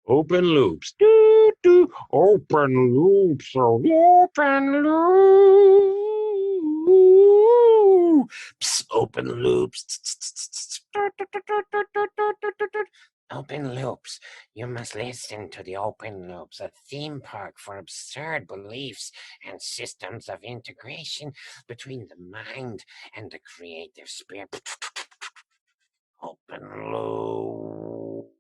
Open loops. Do, do. Open loops. Open loops. Open loops. Open loops. You must listen to the open loops, a theme park for absurd beliefs and systems of integration between the mind and the creative spirit. Open loops.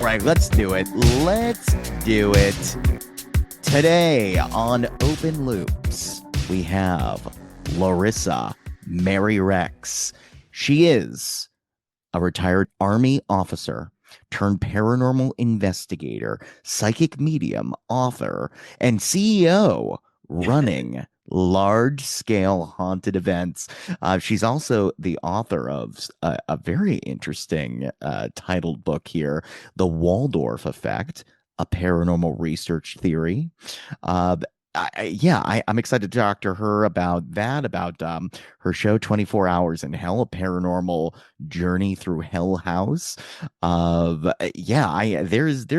Right, let's do it. Let's do it. Today on Open Loops, we have Larissa Mary Rex. She is a retired Army officer turned paranormal investigator, psychic medium, author, and CEO running large-scale haunted events. She's also the author of a very interesting titled book here, The Waldorf Effect, a paranormal research theory. I'm excited to talk to her about that, about her show 24 Hours in Hell, a paranormal journey through Hell House. There's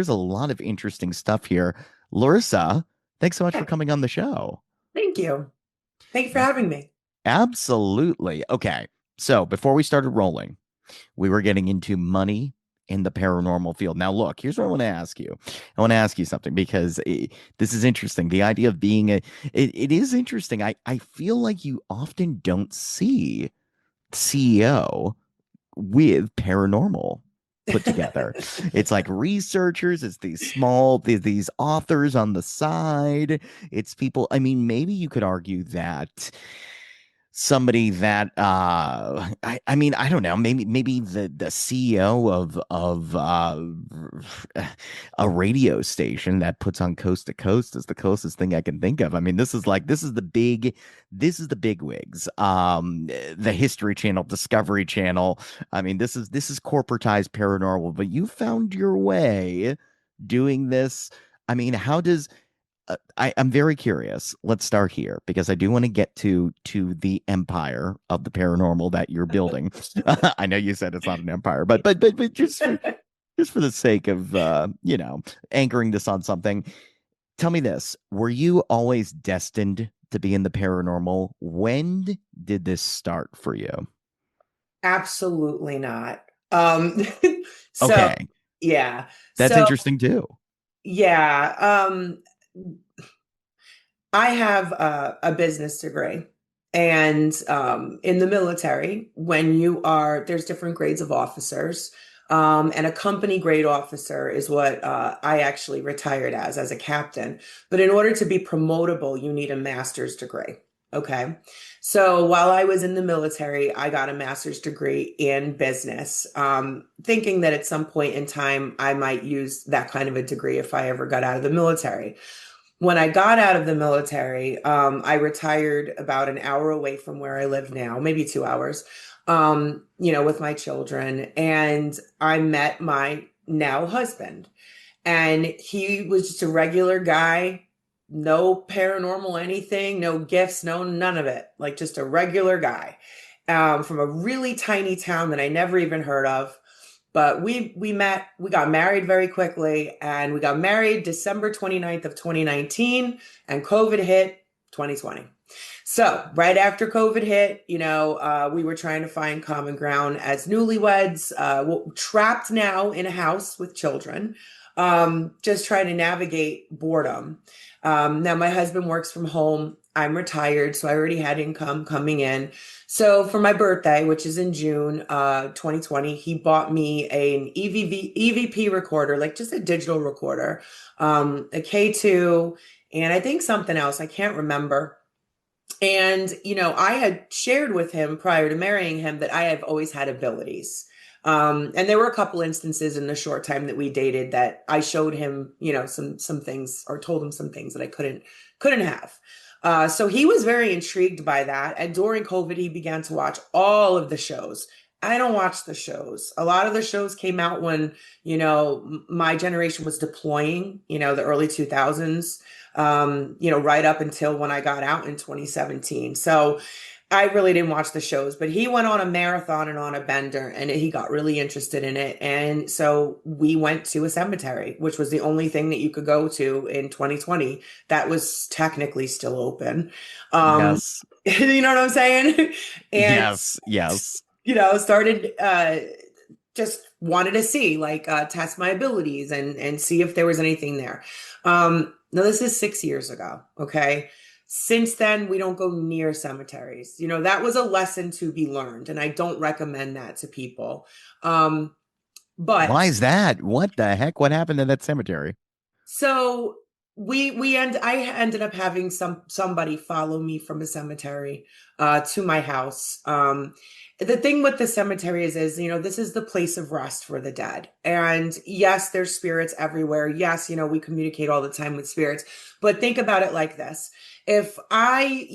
a lot of interesting stuff here. Larissa, thanks so much for coming on the show. Thank you. Thanks for having me. Absolutely. Okay. So before we started rolling, we were getting into money in the paranormal field. Now, look, here's what I want to ask you. I want to ask you something because this is interesting. The idea of being it is interesting. I feel like you often don't see CEO with paranormal put together. It's like researchers, it's these authors on the side. It's people. I mean, maybe you could argue that somebody that I don't know, maybe the CEO of a radio station that puts on Coast to Coast is the closest thing I can think of. I mean, this is the big wigs. The History Channel, Discovery Channel. I mean, this is corporatized paranormal, but you found your way doing this. I mean, how does I'm very curious. Let's start here because I do want to get to the empire of the paranormal that you're building. I know you said it's not an empire, but just for the sake of anchoring this on something, tell me this: were you always destined to be in the paranormal? When did this start for you? Absolutely not. Okay, yeah, that's interesting too. Yeah. I have a business degree, and in the military, there's different grades of officers, and a company grade officer is what I actually retired as a captain. But in order to be promotable, you need a master's degree. Okay. So while I was in the military, I got a master's degree in business, thinking that at some point in time, I might use that kind of a degree if I ever got out of the military. When I got out of the military, I retired about an hour away from where I live now, maybe 2 hours, with my children. And I met my now husband. And he was just a regular guy, no paranormal anything, no gifts, no none of it. Like just a regular guy from a really tiny town that I never even heard of. But we met, we got married very quickly, and we got married December 29th of 2019, and COVID hit 2020. So right after COVID hit, we were trying to find common ground as newlyweds, trapped now in a house with children, just trying to navigate boredom. Now my husband works from home. I'm retired, so I already had income coming in. So for my birthday, which is in June 2020, he bought me an EVP recorder, like just a digital recorder, a K2, and I think something else. I can't remember. And, I had shared with him prior to marrying him that I have always had abilities. And there were a couple instances in the short time that we dated that I showed him, some things, or told him some things that I couldn't have. So he was very intrigued by that. And during COVID, he began to watch all of the shows. I don't watch the shows. A lot of the shows came out when, my generation was deploying, the early 2000s, right up until when I got out in 2017. So I really didn't watch the shows, but he went on a marathon and on a bender, and he got really interested in it. And so we went to a cemetery, which was the only thing that you could go to in 2020 that was technically still open. Yes. You know what I'm saying? And, Yes. started, just wanted to see, test my abilities and see if there was anything there. Now this is 6 years ago. Okay. Since then, we don't go near cemeteries. That was a lesson to be learned, and I don't recommend that to people. But Why is that? What the heck? What happened in that cemetery? so I ended up having somebody follow me from a cemetery to my house. The thing with the cemetery is, this is the place of rest for the dead. And yes, there's spirits everywhere. Yes, we communicate all the time with spirits, but think about it like this. If I,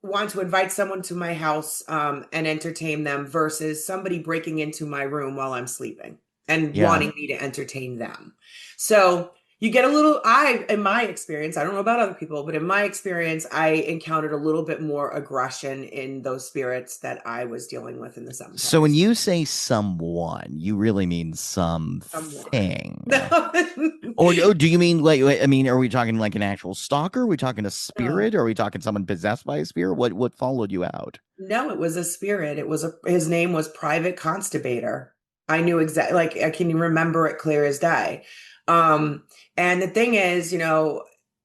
want to invite someone to my house and entertain them versus somebody breaking into my room while I'm sleeping and Yeah. wanting me to entertain them. So you get in my experience, I don't know about other people, but in my experience, I encountered a little bit more aggression in those spirits that I was dealing with in the cemetery. So when you say someone, you really mean Someone. something. Or do you mean are we talking like an actual stalker? Are we talking a spirit? Or are we talking someone possessed by a spirit? What followed you out? No, it was a spirit. His name was Private Constibator. I knew exactly, I can remember it clear as day. And the thing is,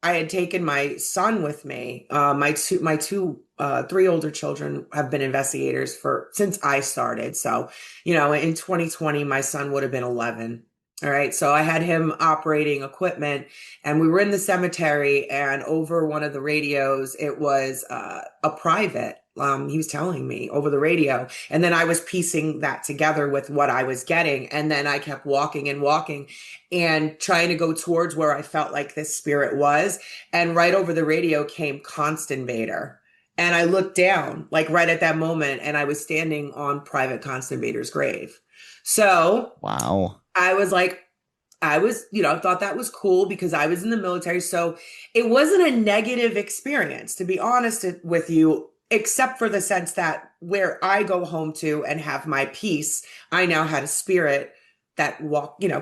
I had taken my son with me. My two, 3 older children have been investigators since I started. So, in 2020, my son would have been 11. All right. So I had him operating equipment, and we were in the cemetery, and over one of the radios, it was a private. He was telling me over the radio, and then I was piecing that together with what I was getting. And then I kept walking and walking and trying to go towards where I felt like this spirit was. And right over the radio came Constibator. And I looked down, right at that moment, and I was standing on Private Constibator's grave. So wow. I was like, thought that was cool because I was in the military. So it wasn't a negative experience, to be honest with you, except for the sense that where I go home to and have my peace, I now had a spirit that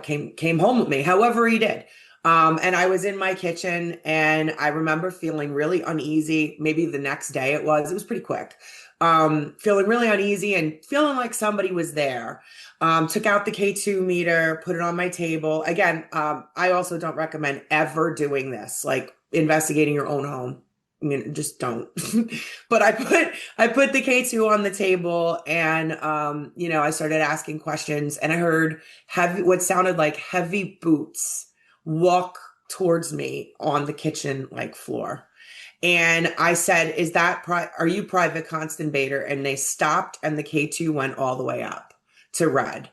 came home with me, however he did. And I was in my kitchen, and I remember feeling really uneasy. Maybe the next day it was pretty quick. Feeling really uneasy and feeling like somebody was there. Took out the K2 meter, put it on my table. Again, I also don't recommend ever doing this, like investigating your own home. I mean, just don't. But I put the K2 on the table, and I started asking questions, and I heard what sounded like heavy boots walk towards me on the kitchen floor. And I said, are you Private Constibator? And they stopped, and the K2 went all the way up to red.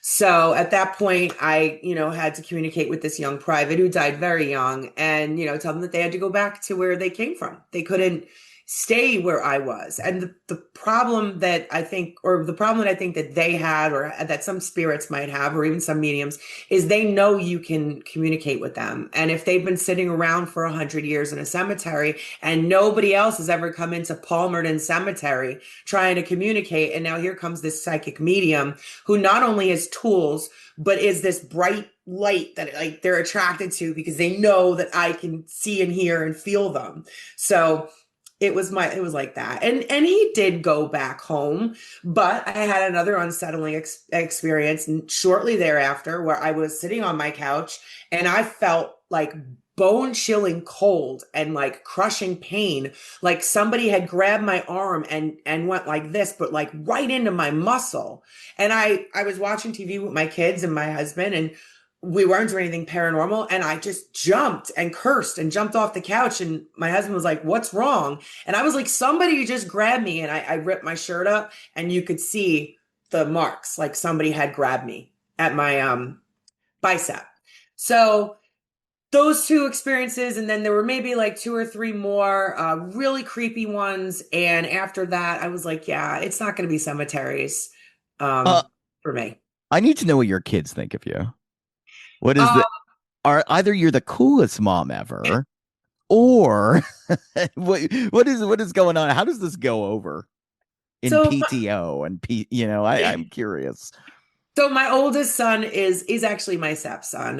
So at that point, I, had to communicate with this young private who died very young, and, tell them that they had to go back to where they came from. They couldn't stay where I was. And the problem that I think that they had, or that some spirits might have, or even some mediums, is they know you can communicate with them. And if they've been sitting around for 100 years in a cemetery and nobody else has ever come into Palmerton Cemetery trying to communicate, and now here comes this psychic medium who not only has tools, but is this bright light that they're attracted to because they know that I can see and hear and feel them. So it was like that. And he did go back home, but I had another unsettling experience shortly thereafter where I was sitting on my couch and I felt like bone chilling cold and crushing pain. Like somebody had grabbed my arm and went like this, but right into my muscle. And I was watching TV with my kids and my husband, and we weren't doing anything paranormal. And I just jumped and cursed and jumped off the couch. And my husband was like, "What's wrong?" And I was like, "Somebody just grabbed me." And I ripped my shirt up and you could see the marks, like somebody had grabbed me at my bicep. So those two experiences, and then there were maybe like two or three more really creepy ones. And after that, I was like, yeah, it's not going to be cemeteries Uh, for me. I need to know what your kids think of you. What is Um, the are either you're the coolest mom ever, or what is going on? How does this go over in so PTO and I'm curious. So my oldest son is actually my stepson.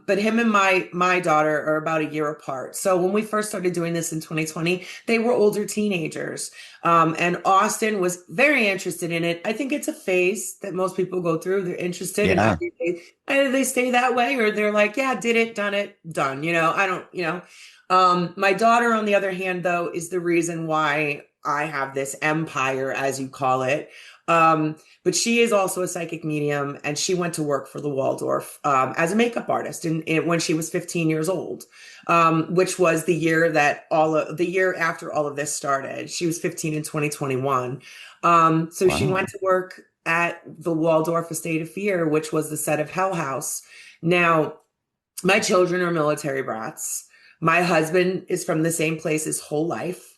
But him and my daughter are about a year apart. So when we first started doing this in 2020, they were older teenagers. And Austin was very interested in it. I think it's a phase that most people go through. They're interested and Yeah. either they stay that way or they're like, yeah, did it, done it, done. I don't, my daughter, on the other hand, though, is the reason why I have this empire, as you call it. But she is also a psychic medium, and she went to work for the Waldorf as a makeup artist when she was 15 years old, which was the year that the year after all of this started. She was 15 in 2021. So she Wow. went to work at the Waldorf Estate of Fear, which was the set of Hell House. Now, my children are military brats. My husband is from the same place his whole life.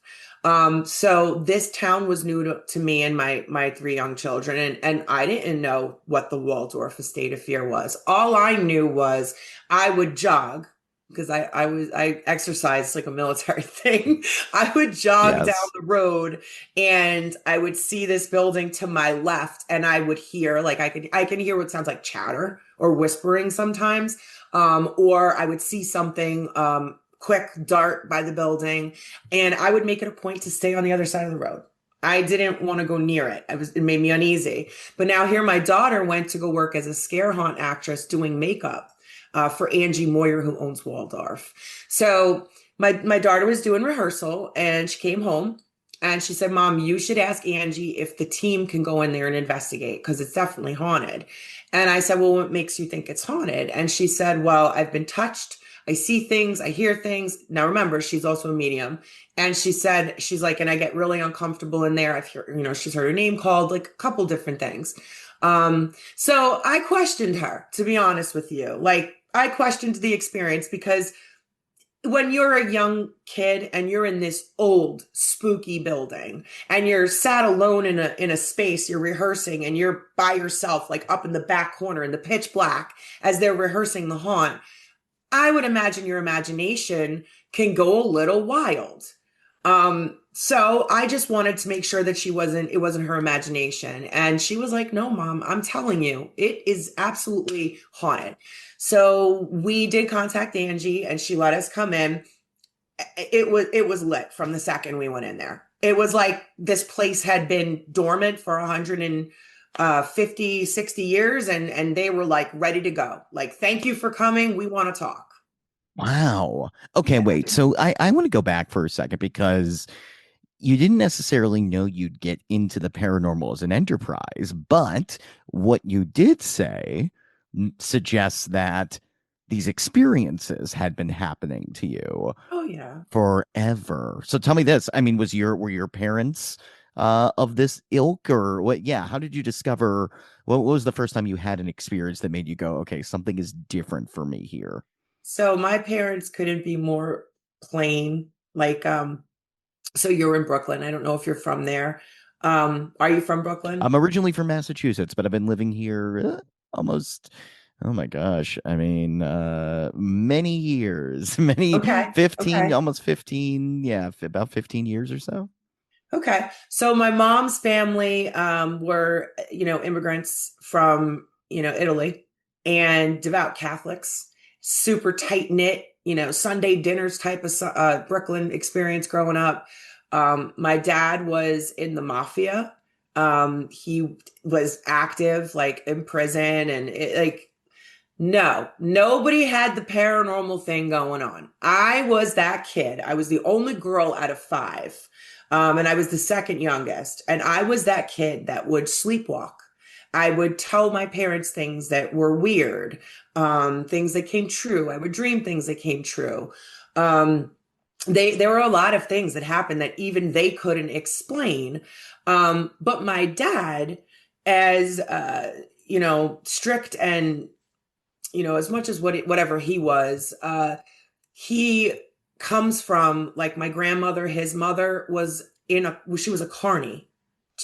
So this town was new to me and my three young children, and I didn't know what the Waldorf Estate of Fear was. All I knew was I would jog because I exercised like a military thing. I would jog down Yes. the road and I would see this building to my left, and I would hear like I can hear what sounds like chatter or whispering sometimes. Or I would see something quick dart by the building, and I would make it a point to stay on the other side of the road. I didn't want to go near it. It made me uneasy. But now here, my daughter went to go work as a scare haunt actress doing makeup for Angie Moyer, who owns Waldorf. So my daughter was doing rehearsal, and she came home. And she said, "Mom, you should ask Angie if the team can go in there and investigate because it's definitely haunted." And I said, "Well, what makes you think it's haunted?" And she said, "Well, I've been touched. I see things, I hear things." Now, remember, she's also a medium. And she said, she's like, "And I get really uncomfortable in there. I've heard, she's heard her name called, like a couple different things." So I questioned her, to be honest with you. Like, I questioned the experience because when you're a young kid and you're in this old spooky building and you're sat alone in a space, you're rehearsing and you're by yourself, like up in the back corner in the pitch black as they're rehearsing the haunt, I would imagine your imagination can go a little wild. So I just wanted to make sure that it wasn't her imagination. And she was like, "No, Mom, I'm telling you, it is absolutely haunted." So we did contact Angie and she let us come in. It was lit from the second we went in there. It was like this place had been dormant for 150, 60 years, and they were like ready to go. Like, "Thank you for coming. We want to talk." Wow. Okay, Yeah. wait. So I want to go back for a second because you didn't necessarily know you'd get into the paranormal as an enterprise, but what you did say suggests that these experiences had been happening to you Oh yeah. forever. So tell me this. I mean, were your parents of this ilk, or what? Yeah, how did you discover what was the first time you had an experience that made you go, okay, something is different for me here? So my parents couldn't be more plain. Like, so you're in Brooklyn. I don't know if you're from there. Are you from Brooklyn? I'm originally from Massachusetts, but I've been living here almost, oh my gosh, I mean, many years, many Okay. 15, Okay. almost 15, yeah, about 15 years or so. Okay. So my mom's family were, immigrants from, Italy, and devout Catholics, super tight knit, Sunday dinners type of Brooklyn experience growing up. My dad was in the Mafia. He was active, like in prison, and no, nobody had the paranormal thing going on. I was that kid. I was the only girl out of five. And I was the second youngest. And I was that kid that would sleepwalk. I would tell my parents things that were weird, things that came true. I would dream things that came true. Um, there were a lot of things that happened that even they couldn't explain. But my dad, as strict and as much as whatever he was, he comes from, like, my grandmother. His mother was she was a carny.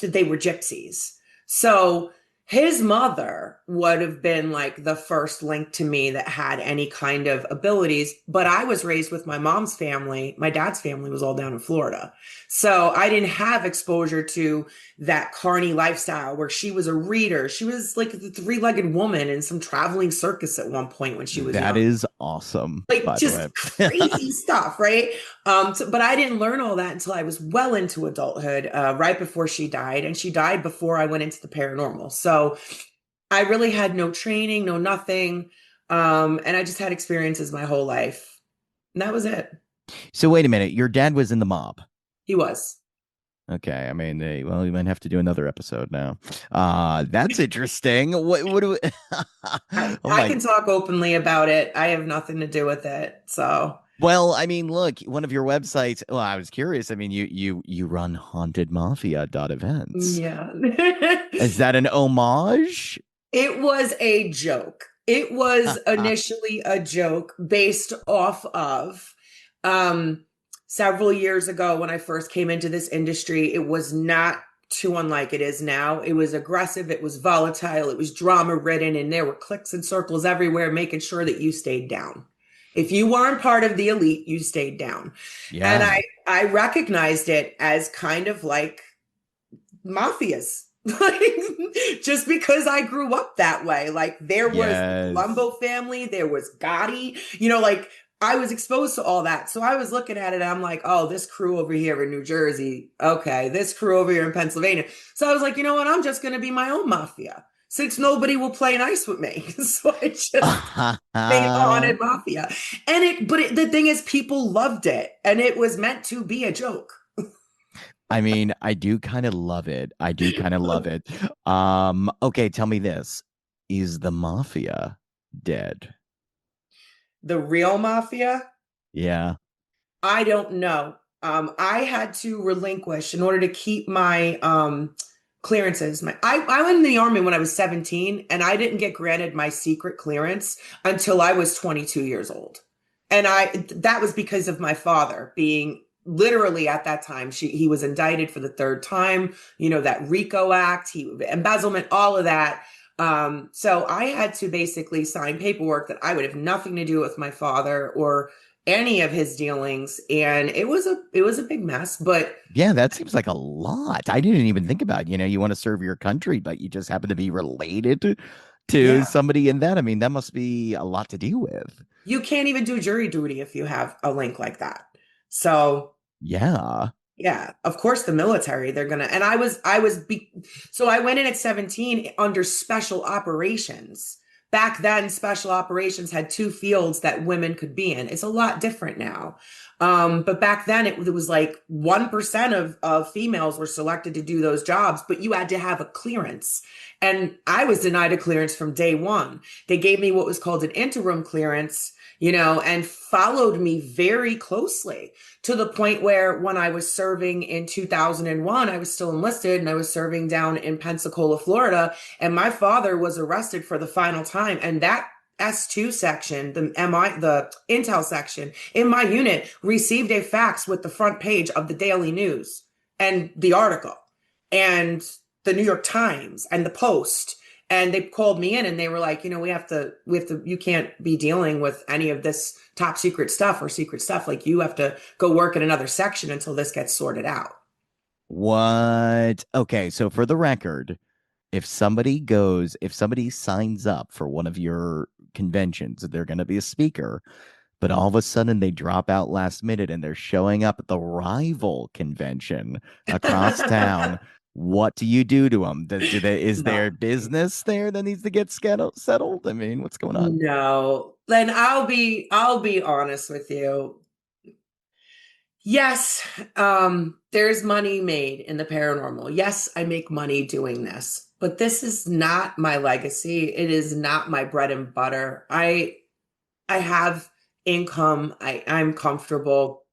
They were gypsies. So his mother would have been like the first link to me that had any kind of abilities. But I was raised with my mom's family. My dad's family was all down in Florida. So I didn't have exposure to that carny lifestyle where she was a reader. She was like the three-legged woman in some traveling circus at one point when she was That young. is awesome, Like, by the just way. crazy stuff, right? But I didn't learn all that until I was well into adulthood, right before she died. And she died before I went into the paranormal. So I really had no training, no nothing. And I just had experiences my whole life. And that was it. So wait a minute, your dad was in the mob. He was. Okay, I mean, well, you might have to do another episode now. That's interesting. What do we... Oh I my. can talk openly about it. I have nothing to do with it. So Well, I mean, look, one of your websites. Well, I was curious. I mean, you run hauntedmafia.events. yeah. Is that an homage? It was a joke. It was initially a joke based off of um, several years ago when I first came into this industry. It was not too unlike it is now. It was aggressive, it was volatile, it was drama ridden, and there were clicks and circles everywhere making sure that you stayed down. If you weren't part of the elite, you stayed down. And Yeah. I recognized it as kind of like mafias. Like, just because I grew up that way. Like, there was the Yes. Colombo family, there was Gotti, like, I was exposed to all that. So I was looking at it and I'm like, oh, this crew over here in New Jersey. Okay, this crew over here in Pennsylvania. So I was like, you know what? I'm just going to be my own mafia since nobody will play nice with me. So I just made a haunted mafia. The thing is, people loved it and it was meant to be a joke. I mean, I do kind of love it. I do kind of love it. Okay, tell me this. Is the mafia dead? The real mafia? Yeah. I don't know. I had to relinquish in order to keep my clearances. I went in the army when I was 17, and I didn't get granted my secret clearance until I was 22 years old. And that was because of my father being literally at that time. He was indicted for the third time, that RICO Act, embezzlement, all of that. So I had to basically sign paperwork that I would have nothing to do with my father or any of his dealings, and it was a big mess. But Yeah, that seems like a lot. I didn't even think about, you want to serve your country, but you just happen to be related to yeah, somebody in that. I mean, that must be a lot to deal with. you can't even do jury duty if you have a link like that. So Yeah. yeah, of course the military, they're gonna. And so I went in at 17 under special operations. Back then, special operations had two fields that women could be in. It's a lot different now. But back then it was like 1% of females were selected to do those jobs, but you had to have a clearance. And I was denied a clearance from day one. They gave me what was called an interim clearance, and followed me very closely to the point where when I was serving in 2001, I was still enlisted and I was serving down in Pensacola, Florida. And my father was arrested for the final time. And that S2 section, the intel section in my unit received a fax with the front page of the Daily News and the article and the New York Times and the Post. And they called me in and they were like, we have to, you can't be dealing with any of this top secret stuff or secret stuff. Like, you have to go work in another section until this gets sorted out. What? Okay, so for the record, if somebody signs up for one of your conventions, they're going to be a speaker, but all of a sudden they drop out last minute and they're showing up at the rival convention across town. What do you do to them? Is there business there that needs to get settled? I mean, what's going on? No. Then I'll be honest with you. Yes, there's money made in the paranormal. Yes, I make money doing this. but this is not my legacy. It is not my bread and butter. I have income. I'm comfortable.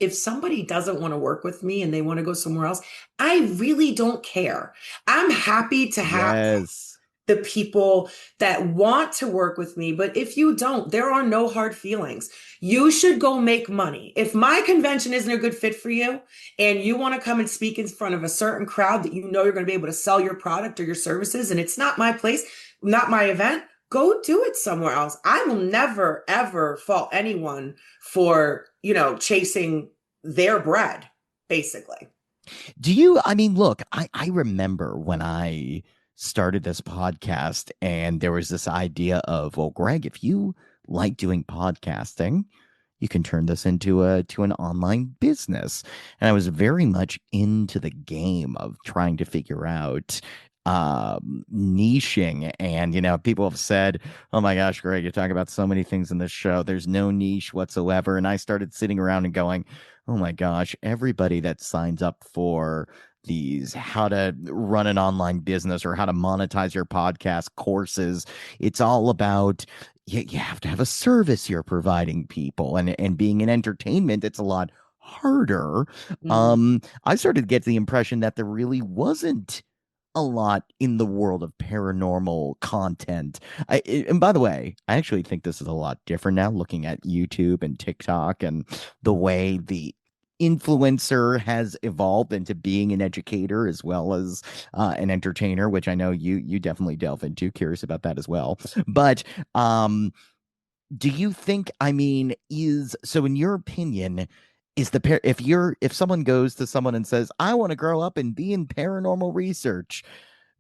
If somebody doesn't want to work with me and they want to go somewhere else, I really don't care. I'm happy to have Yes. the people that want to work with me. But if you don't, there are no hard feelings. You should go make money. If my convention isn't a good fit for you and you want to come and speak in front of a certain crowd that you know you're going to be able to sell your product or your services, and it's not my place, not my event, go do it somewhere else. I will never, ever fault anyone for, chasing their bread, basically. I mean, look, I remember when I started this podcast and there was this idea of, well, Greg, if you like doing podcasting, you can turn this into an online business. And I was very much into the game of trying to figure out niching. And people have said, oh my gosh, Greg, you talk about so many things in this show, there's no niche whatsoever. And I started sitting around and going, oh my gosh, everybody that signs up for these how to run an online business or how to monetize your podcast courses, it's all about you have to have a service you're providing people, and being in entertainment, it's a lot harder. Mhm. I started to get the impression that there really wasn't a lot in the world of paranormal content. And by the way, I actually think this is a lot different now, looking at YouTube and TikTok and the way the influencer has evolved into being an educator as well as an entertainer, which I know you definitely delve into. Curious about that as well. But do you think, I mean, is so in your opinion, is if someone goes to someone and says, I want to grow up and be in paranormal research,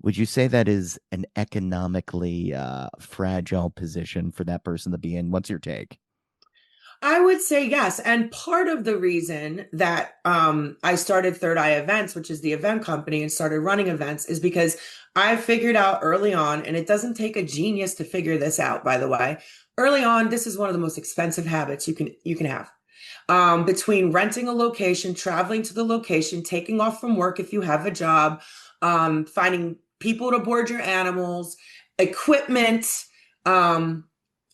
would you say that is an economically fragile position for that person to be in? What's your take? I would say yes. And part of the reason that I started Third Eye Events, which is the event company, and started running events is because I figured out early on, and it doesn't take a genius to figure this out, by the way. Early on, this is one of the most expensive habits you can have. Between renting a location, traveling to the location, taking off from work if you have a job, finding people to board your animals, equipment, um,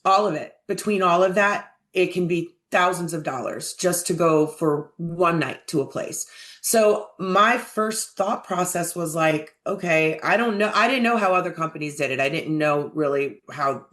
all of it. Between all of that, it can be thousands of dollars just to go for one night to a place. So my first thought process was like, okay, I don't know. I didn't know how other companies did it. I didn't know really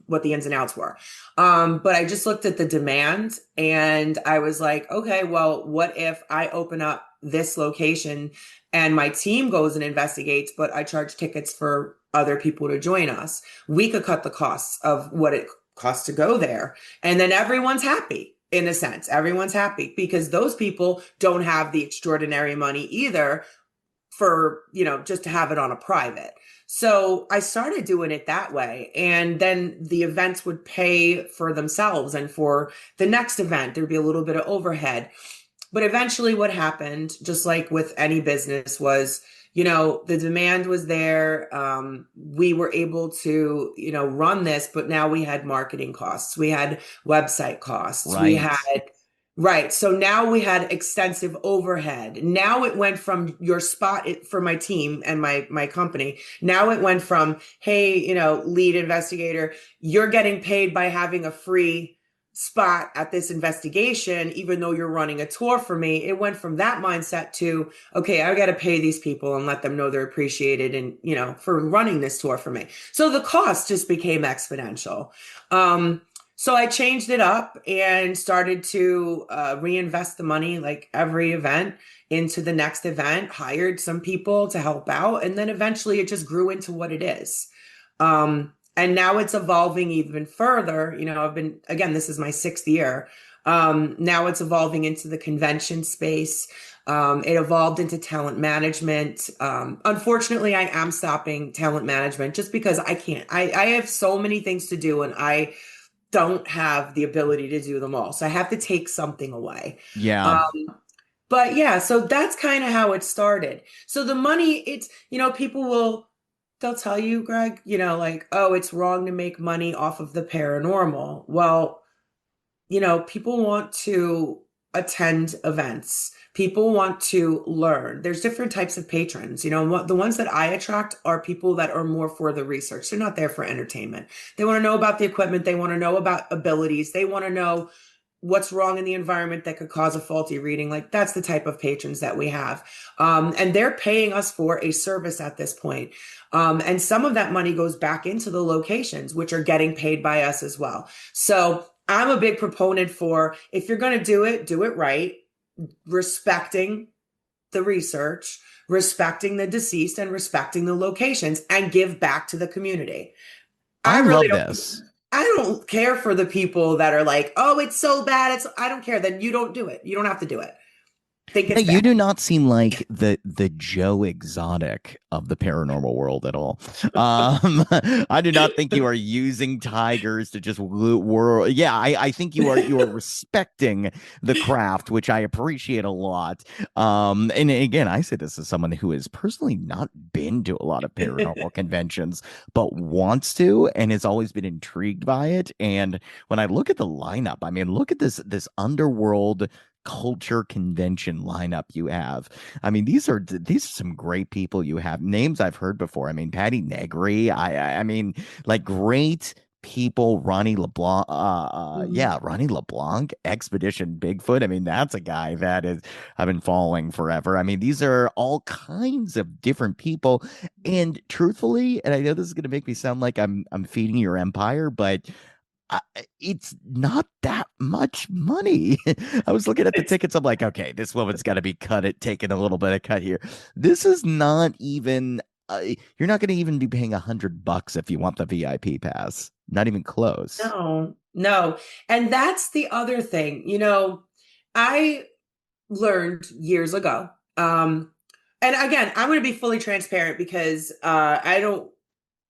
what the ins and outs were. But I just looked at the demand and I was like, okay, well, what if I open up this location and my team goes and investigates, but I charge tickets for other people to join us? We could cut the costs of what it costs to go there. And then everyone's happy. In a sense, everyone's happy because those people don't have the extraordinary money either for, just to have it on a private. So I started doing it that way. And then the events would pay for themselves. And for the next event, there'd be a little bit of overhead. But eventually, what happened, just like with any business, was, the demand was there. We were able to, run this, but now we had marketing costs. We had website costs. We Right. had, right. So now we had extensive overhead. Now it went from your spot for my team and my company. Now it went from, hey, lead investigator, you're getting paid by having a free spot at this investigation, even though you're running a tour for me. It went from that mindset to, okay, I got to pay these people and let them know they're appreciated and, for running this tour for me. So the cost just became exponential. So I changed it up and started to reinvest the money, like every event, into the next event, hired some people to help out. And then eventually it just grew into what it is. And now it's evolving even further. Again, this is my 6th year. Now it's evolving into the convention space. It evolved into talent management. Unfortunately, I am stopping talent management just because I can't. I have so many things to do and I don't have the ability to do them all. So I have to take something away. Yeah. But yeah, so that's kind of how it started. So the money, people they'll tell you, Greg, like, oh, it's wrong to make money off of the paranormal. Well, people want to attend events. People want to learn. There's different types of patrons. The ones that I attract are people that are more for the research. They're not there for entertainment. They want to know about the equipment. They want to know about abilities. They want to know what's wrong in the environment that could cause a faulty reading. Like, that's the type of patrons that we have. And they're paying us for a service at this point. And some of that money goes back into the locations, which are getting paid by us as well. So I'm a big proponent for, if you're going to do it right, respecting the research, respecting the deceased, and respecting the locations, and give back to the community. I really love this. I don't care for the people that are like, oh, it's so bad. I don't care. Then you don't do it. You don't have to do it. Think it's Yeah, you bad. do not seem like the Joe Exotic of the paranormal world at all. I do not think you are using tigers to just whirl. Yeah, I think you are respecting the craft, which I appreciate a lot. And again, I say this as someone who has personally not been to a lot of paranormal conventions, but wants to, and has always been intrigued by it. And when I look at the lineup, I mean, look at this underworld culture convention lineup you have. I mean, these are some great people you have. Names I've heard before. I mean, Patty Negri. I mean, like, great people. Ronnie LeBlanc. Yeah, Ronnie LeBlanc. Expedition Bigfoot. I mean, that's a guy that is I've been following forever. I mean, these are all kinds of different people. And truthfully, and I know this is going to make me sound like I'm feeding your empire, but it's not that much money. I was looking at the tickets. I'm like, okay, this woman's got to be taking a little bit of cut here. This is not even. You're not going to even be paying $100 if you want the VIP pass. Not even close. No. And that's the other thing. I learned years ago. And again, I'm going to be fully transparent because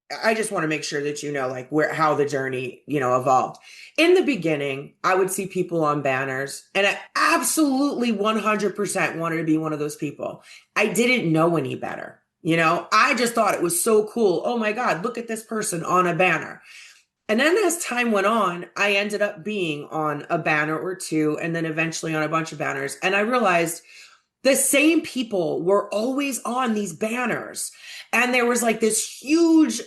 I just want to make sure that like how the journey, evolved. In the beginning, I would see people on banners, and I absolutely 100% wanted to be one of those people. I didn't know any better. I just thought it was so cool. Oh my God, look at this person on a banner. And then as time went on, I ended up being on a banner or two, and then eventually on a bunch of banners. And I realized the same people were always on these banners. And there was like this huge,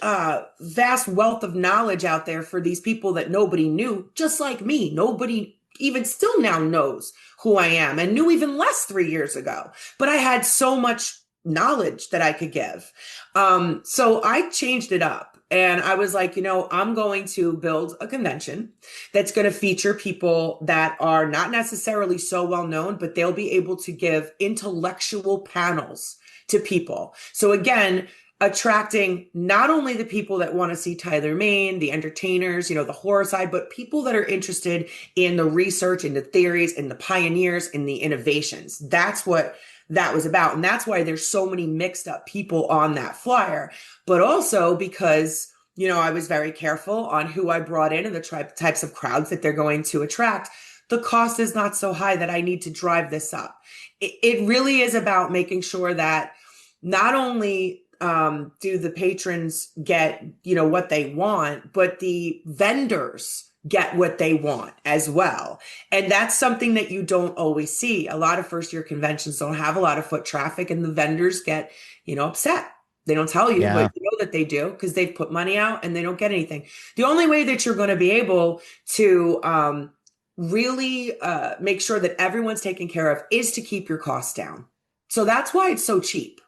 vast wealth of knowledge out there for these people that nobody knew, just like me. Nobody even still now knows who I am, and knew even less 3 years ago. But I had so much knowledge that I could give. So I changed it up. And I was like, I'm going to build a convention that's going to feature people that are not necessarily so well known, but they'll be able to give intellectual panels to people. So again, attracting not only the people that want to see Tyler Mane, the entertainers, the horror side, but people that are interested in the research, in the theories, in the pioneers, in the innovations. That's what that was about. And that's why there's so many mixed up people on that flyer. But also because, I was very careful on who I brought in and the types of crowds that they're going to attract. The cost is not so high that I need to drive this up. It really is about making sure that not only do the patrons get, what they want, but the vendors get what they want as well. And that's something that you don't always see. A lot of first-year conventions don't have a lot of foot traffic, and the vendors get, upset. They don't tell you, but you know that they do because they've put money out and they don't get anything. The only way that you're going to be able to really make sure that everyone's taken care of is to keep your costs down. So that's why it's so cheap.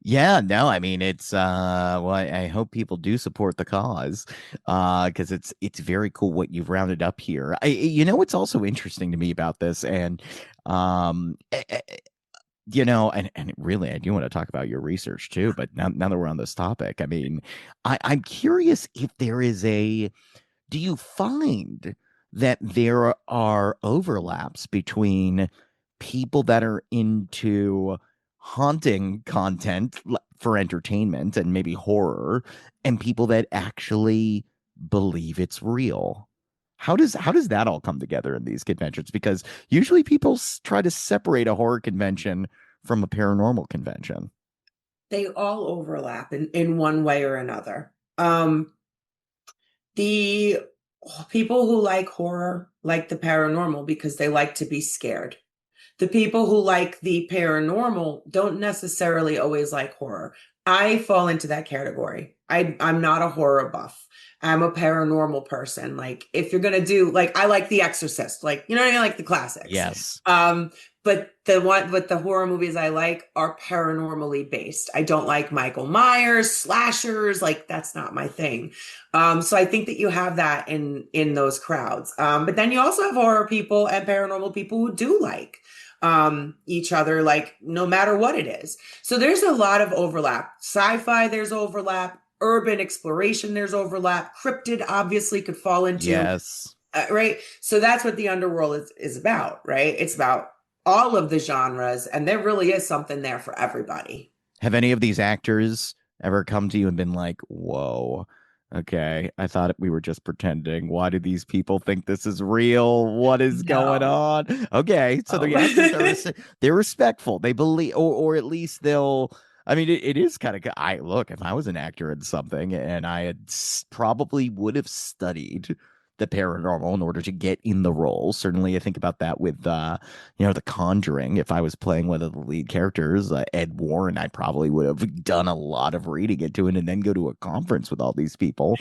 Yeah, no, I mean, it's well, I hope people do support the cause, because it's very cool what you've rounded up here. What's also interesting to me about this, and and really, I do want to talk about your research too, but now that we're on this topic, I mean, I'm curious if there is do you find that there are overlaps between people that are into haunting content for entertainment and maybe horror, and people that actually believe it's real? How does that all come together in these conventions? Because usually people try to separate a horror convention from a paranormal convention. They all overlap in one way or another. The People who like horror like the paranormal because they like to be scared. The people who like the paranormal don't necessarily always like horror. I fall into that category. I'm not a horror buff. I'm a paranormal person. Like if you're gonna do like I like The Exorcist, like you know what I mean, like the classics. Yes. But the horror movies I like are paranormally based. I don't like Michael Myers, slashers, like that's not my thing. So I think that you have that in those crowds. But then you also have horror people and paranormal people who do like each other, like no matter what it is. So there's a lot of overlap. Sci-fi, there's overlap. Urban exploration, there's overlap. Cryptid obviously could fall into, Yes. right? So that's what the underworld is about, right? It's about all of the genres, and there really is something there for everybody. Have any of these actors ever come to you and been like, whoa, okay, I thought we were just pretending. Why do these people think this is real? What is going No. on? Okay, so the actors are Oh. they're respectful. They believe, or at least they'll. I mean, it is kind of. I look, if I was an actor in something, and I had probably would have studied the paranormal in order to get in the role. Certainly, I think about that with The Conjuring. If I was playing one of the lead characters, Ed Warren, I probably would have done a lot of reading into it and then go to a conference with all these people.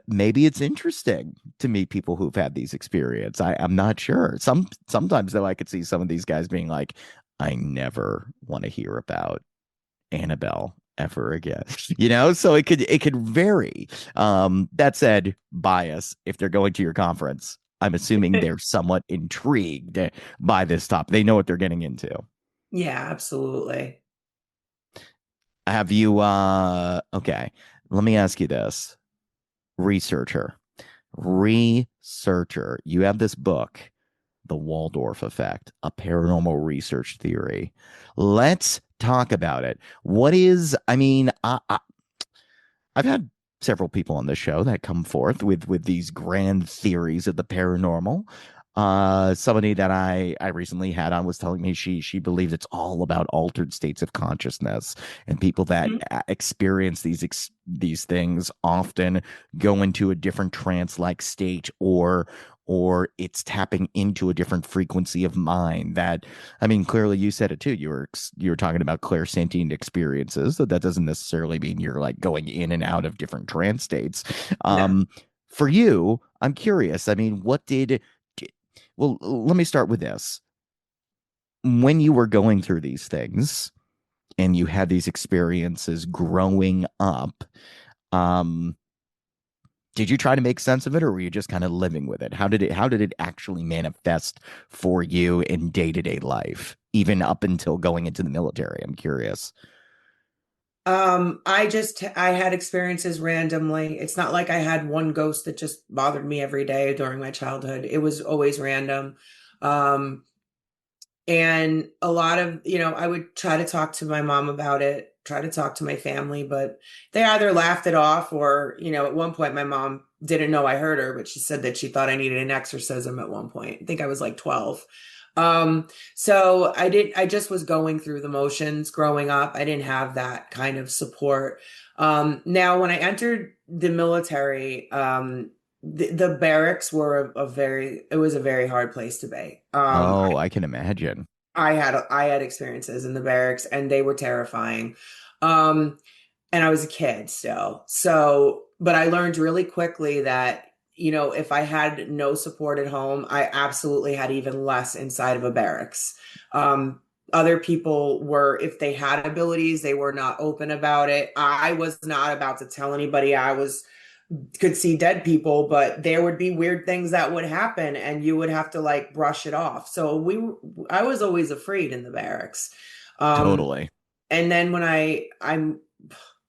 Maybe it's interesting to meet people who've had these experiences. I'm not sure. Sometimes though, I could see some of these guys being like, I never want to hear about Annabelle ever again. So it could vary. That said, bias, if they're going to your conference, I'm assuming they're somewhat intrigued by this topic. They know what they're getting into. Yeah, absolutely. Have you okay, let me ask you this. Researcher. Researcher. You have this book, The Waldorf Effect, a paranormal research theory. Let's talk about it. What is, I mean, I've had several people on the show that come forth with these grand theories of the paranormal. Somebody that I recently had on was telling me she believes it's all about altered states of consciousness, and people that Mhm. experience these things often go into a different trance-like state, or it's tapping into a different frequency of mind. That, I mean, clearly you said it too. You were talking about clairsentient experiences, so that doesn't necessarily mean you're like going in and out of different trance states. No. For you, I'm curious. I mean, well, let me start with this. When you were going through these things and you had these experiences growing up, um, did you try to make sense of it, or were you just kind of living with it? How did it actually manifest for you in day-to-day life, even up until going into the military? I'm curious. I had experiences randomly. It's not like I had one ghost that just bothered me every day during my childhood. It was always random. Um, and a lot of, I would try to talk to my mom about it, try to talk to my family, but they either laughed it off or, at one point my mom didn't know I heard her, but she said that she thought I needed an exorcism at one point. I think I was like 12. So I just was going through the motions growing up. I didn't have that kind of support. Now when I entered the military, the barracks were it was a very hard place to be. Oh, I can imagine. I had experiences in the barracks and they were terrifying. Um, and I was a kid still. So, but I learned really quickly that, if I had no support at home, I absolutely had even less inside of a barracks. Other people were, if they had abilities, they were not open about it. I was not about to tell anybody could see dead people, but there would be weird things that would happen and you would have to like brush it off. So I was always afraid in the barracks. Um, Totally. and then when I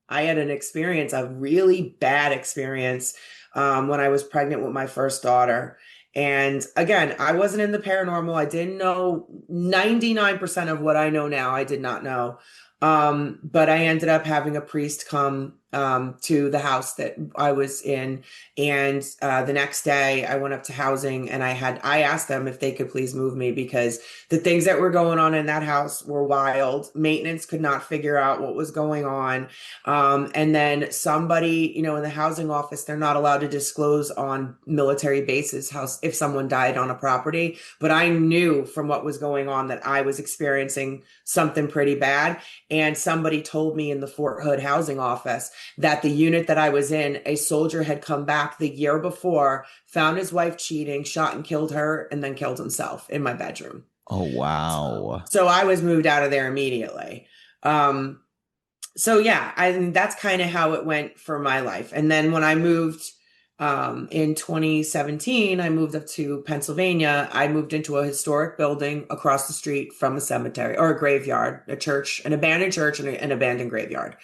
had an experience, a really bad experience, when I was pregnant with my first daughter. And again, I wasn't in the paranormal. I didn't know 99% of what I know now. I did not know. But I ended up having a priest come to the house that I was in. And the next day I went up to housing and I asked them if they could please move me because the things that were going on in that house were wild. Maintenance could not figure out what was going on. And then somebody, in the housing office, they're not allowed to disclose on military bases how if someone died on a property. But I knew from what was going on that I was experiencing something pretty bad. And somebody told me in the Fort Hood housing office that the unit that I was in, a soldier had come back the year before, found his wife cheating, shot and killed her, and then killed himself in my bedroom. Oh, wow. So I was moved out of there immediately. So yeah, that's kind of how it went for my life. And then when I moved in 2017, I moved up to Pennsylvania. I moved into a historic building across the street from a cemetery or a graveyard, a church, an abandoned church, and an abandoned graveyard.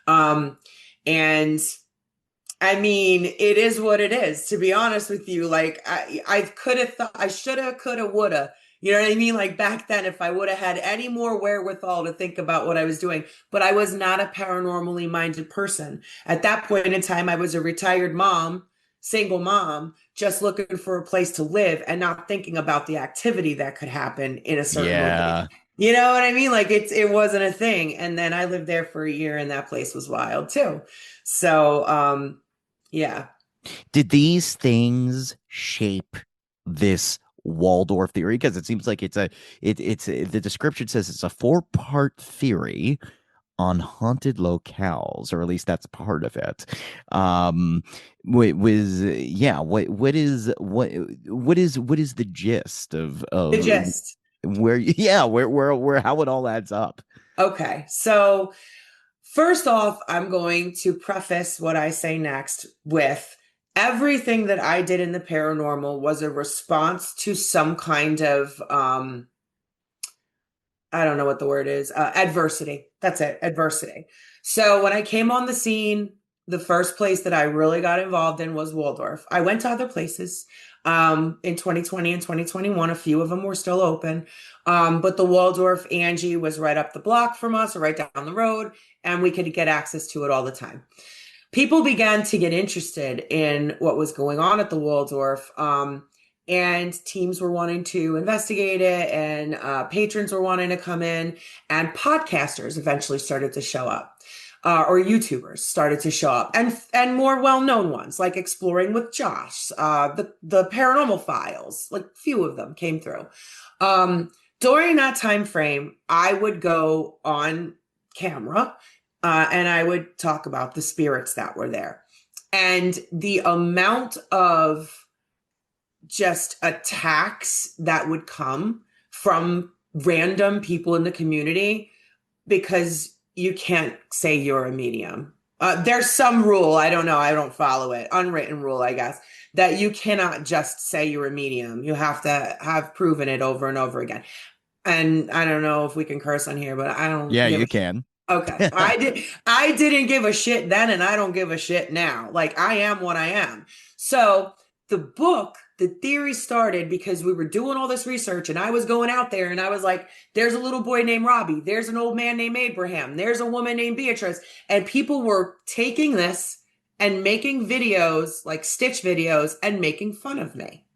And I mean, it is what it is, to be honest with you. Like I could have thought, I should have, could have, would have. You know what I mean? Like back then, if I would have had any more wherewithal to think about what I was doing, but I was not a paranormally minded person. At that point in time, I was a retired mom, single mom, just looking for a place to live and not thinking about the activity that could happen in a certain location. You know what I mean? Like it wasn't a thing. And then I lived there for a year and that place was wild too. So, yeah. Did these things shape this Waldorf theory? Because it seems like the description says it's a 4-part theory on haunted locales, or at least that's part of it. What is the gist of The gist? where how it all adds up? Okay, so first off, I'm going to preface what I say next with everything that I did in the paranormal was a response to some kind of I don't know what the word is. Adversity. That's it. Adversity. So when I came on the scene, the first place that I really got involved in was Waldorf. I went to other places in 2020 and 2021. A few of them were still open. But the Waldorf Angie was right up the block from us or right down the road, and we could get access to it all the time. People began to get interested in what was going on at the Waldorf. And teams were wanting to investigate it, and patrons were wanting to come in, and podcasters eventually started to show up, or YouTubers started to show up, and more well-known ones like Exploring with Josh, the Paranormal Files, like few of them came through. During that time frame, I would go on camera, and I would talk about the spirits that were there, and the amount of just attacks that would come from random people in the community because you can't say you're a medium. There's some rule, I don't know, I don't follow it, unwritten rule, I guess, that you cannot just say you're a medium. You have to have proven it over and over again. And I don't know if we can curse on here, but I don't. Yeah, you can. Okay. I didn't give a shit then, and I don't give a shit now. Like, I am what I am. So the theory started because we were doing all this research, and I was going out there and I was like, there's a little boy named Robbie. There's an old man named Abraham. There's a woman named Beatrice. And people were taking this and making videos, like stitch videos, and making fun of me.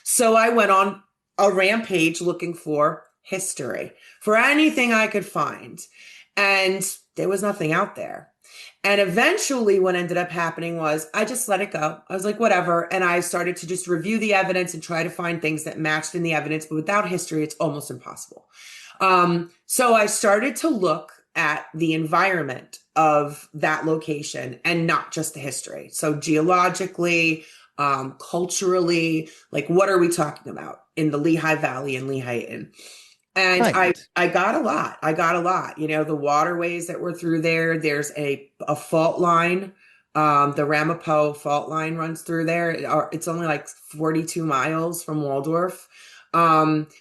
So I went on a rampage looking for history, for anything I could find. And there was nothing out there. And eventually what ended up happening was I just let it go. I was like, whatever. And I started to just review the evidence and try to find things that matched in the evidence. But without history, it's almost impossible. So I started to look at the environment of that location and not just the history. So geologically, culturally, like what are we talking about in the Lehigh Valley and Lehighton? And right. I got a lot. The waterways that were through there, there's a fault line. The Ramapo fault line runs through there. It's only like 42 miles from Waldorf,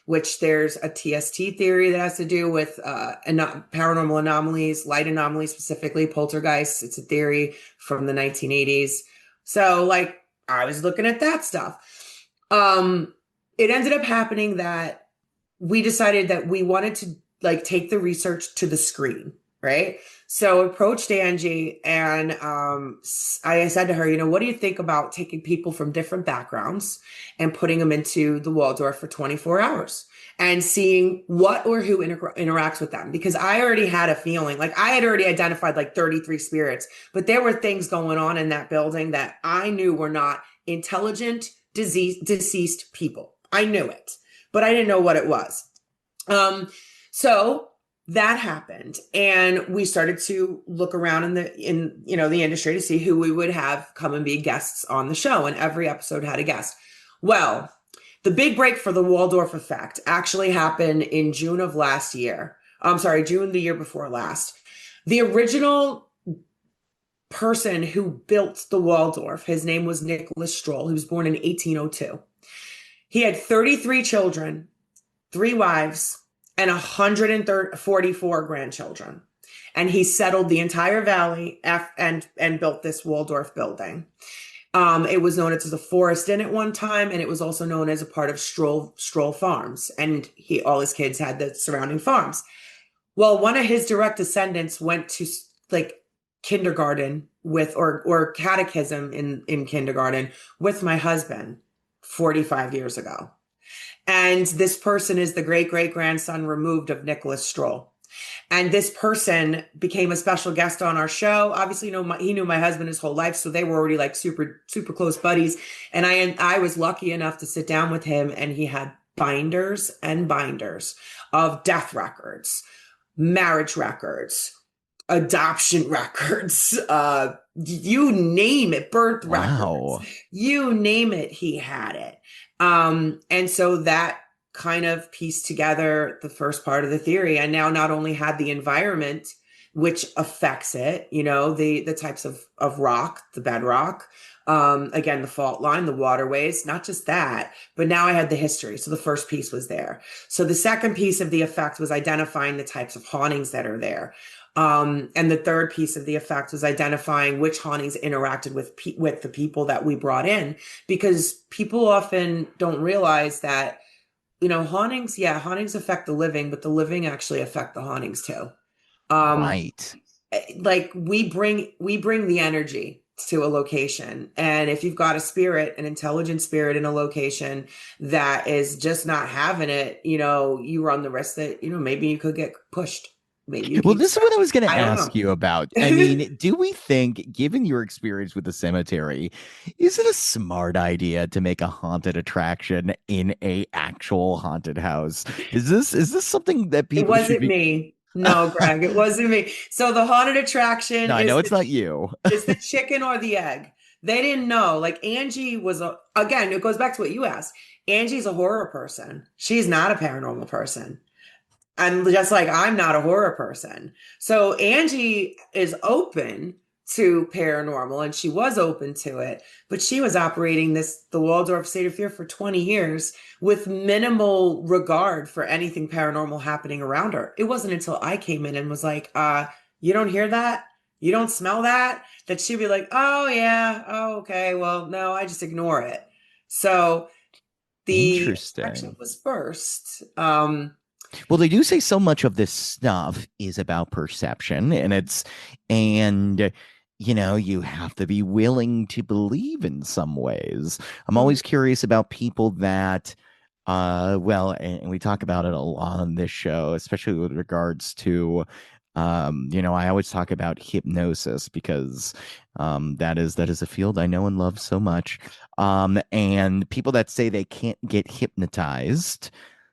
which there's a TST theory that has to do with paranormal anomalies, light anomalies, specifically poltergeists. It's a theory from the 1980s. So like I was looking at that stuff. It ended up happening that we decided that we wanted to like take the research to the screen. right? So approached Angie and I said to her, what do you think about taking people from different backgrounds and putting them into the Waldorf for 24 hours and seeing what or who interacts with them? Because I already had a feeling, like I had already identified like 33 spirits, but there were things going on in that building that I knew were not intelligent, deceased people. I knew it, but I didn't know what it was. So that happened, and we started to look around in the industry to see who we would have come and be guests on the show, and every episode had a guest. Well, the big break for the Waldorf effect actually happened in June of last year. I'm sorry, June the year before last. The original person who built the Waldorf, his name was Nicholas Stroll. He was born in 1802. He had 33 children, 3 wives, and 144 grandchildren. And he settled the entire valley and built this Waldorf building. It was known as the Forest Inn at one time, and it was also known as a part of Stroll Farms. And all his kids had the surrounding farms. Well, one of his direct descendants went to like kindergarten with or catechism in kindergarten with my husband 45 years ago. And this person is the great-great-grandson removed of Nicholas Stroll. And this person became a special guest on our show. Obviously, he knew my husband his whole life, so they were already like super, super close buddies. And I was lucky enough to sit down with him, and he had binders and binders of death records, marriage records, adoption records, you name it, birth records, you name it, he had it. And so that kind of pieced together the first part of the theory. I now not only had the environment, which affects it, the types of rock, the bedrock, again, the fault line, the waterways, not just that, but now I had the history. So the first piece was there. So the second piece of the effect was identifying the types of hauntings that are there. And the third piece of the effect was identifying which hauntings interacted with the people that we brought in, because people often don't realize that, hauntings affect the living, but the living actually affect the hauntings too. Right. Like we bring the energy to a location. And if you've got an intelligent spirit in a location that is just not having it, you run the risk that, maybe you could get pushed. Well, this is what I was going to ask you about. I mean, do we think, given your experience with the cemetery, is it a smart idea to make a haunted attraction in a actual haunted house? Is this something that people should be? Me. No, Greg, it wasn't me. So the haunted attraction. No, I know it's not you. It's the chicken or the egg. They didn't know. Like Angie was again, it goes back to what you asked. Angie's a horror person. She's not a paranormal person. And just like I'm not a horror person. So Angie is open to paranormal, and she was open to it, but she was operating the Waldorf State of Fear for 20 years with minimal regard for anything paranormal happening around her. It wasn't until I came in and was like, you don't hear that? You don't smell that? That she'd be like, oh yeah, oh, okay, well, no, I just ignore it. So the action was first. Well, they do say so much of this stuff is about perception, and you have to be willing to believe in some ways. I'm always curious about people that, and we talk about it a lot on this show, especially with regards to, I always talk about hypnosis because that is a field I know and love so much. And people that say they can't get hypnotized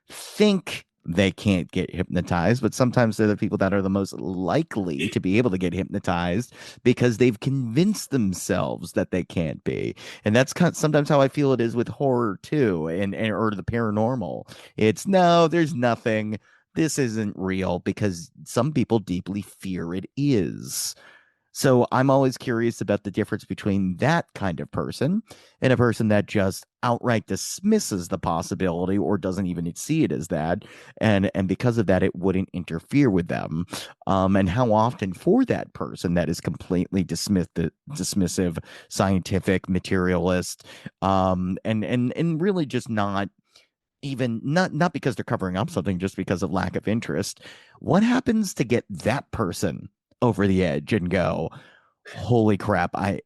think they can't get hypnotized, but sometimes they're the people that are the most likely to be able to get hypnotized because they've convinced themselves that they can't be. And that's sometimes how I feel it is with horror too, or the paranormal. It's no, there's nothing. This isn't real, because some people deeply fear it is. So I'm always curious about the difference between that kind of person and a person that just outright dismisses the possibility or doesn't even see it as that. And because of that, it wouldn't interfere with them. And how often for that person that is completely dismissive, scientific, materialist, and really just not even not because they're covering up something, just because of lack of interest. What happens to get that person over the edge and go, holy crap, I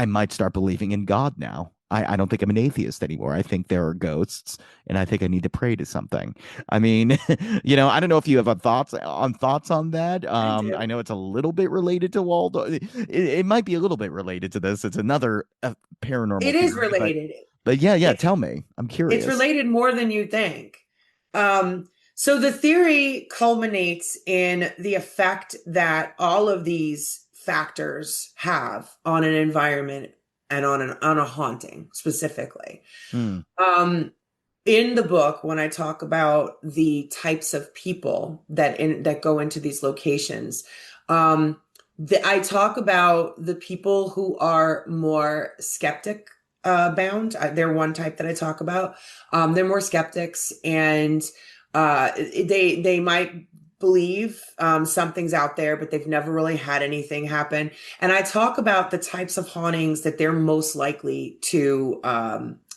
might start believing in God now. I don't think I'm an atheist anymore. I think there are ghosts, and I think I need to pray to something. I mean, I don't know if you have thoughts on that. I do. I know it's a little bit related to Waldo. It might be a little bit related to this. It's another paranormal It is theory, but related. yeah, It, tell me. I'm it's curious. related more than you think. So the theory culminates in the effect that all of these factors have on an environment and on a haunting specifically. Hmm. In the book, when I talk about the types of people that go into these locations, I talk about the people who are more skeptic bound. They're one type that I talk about. They're more skeptics, and they might believe something's out there, but they've never really had anything happen. And I talk about the types of hauntings that they're most likely to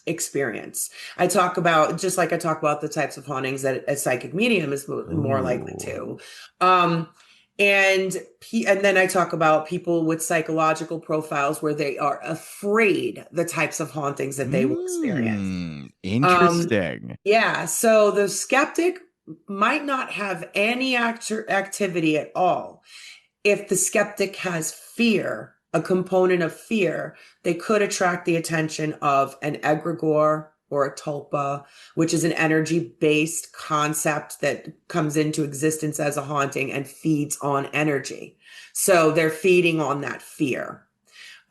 experience. I talk about, just like I talk about the types of hauntings that a psychic medium is more likely Ooh. to. Um, and then I talk about people with psychological profiles where they are afraid the types of hauntings that they will experience. Um, Interesting. yeah, so the skeptic might not have any activity at all. If the skeptic has fear, a component of fear, they could attract the attention of an egregore or a tulpa, which is an energy-based concept that comes into existence as a haunting and feeds on energy. So they're feeding on that fear.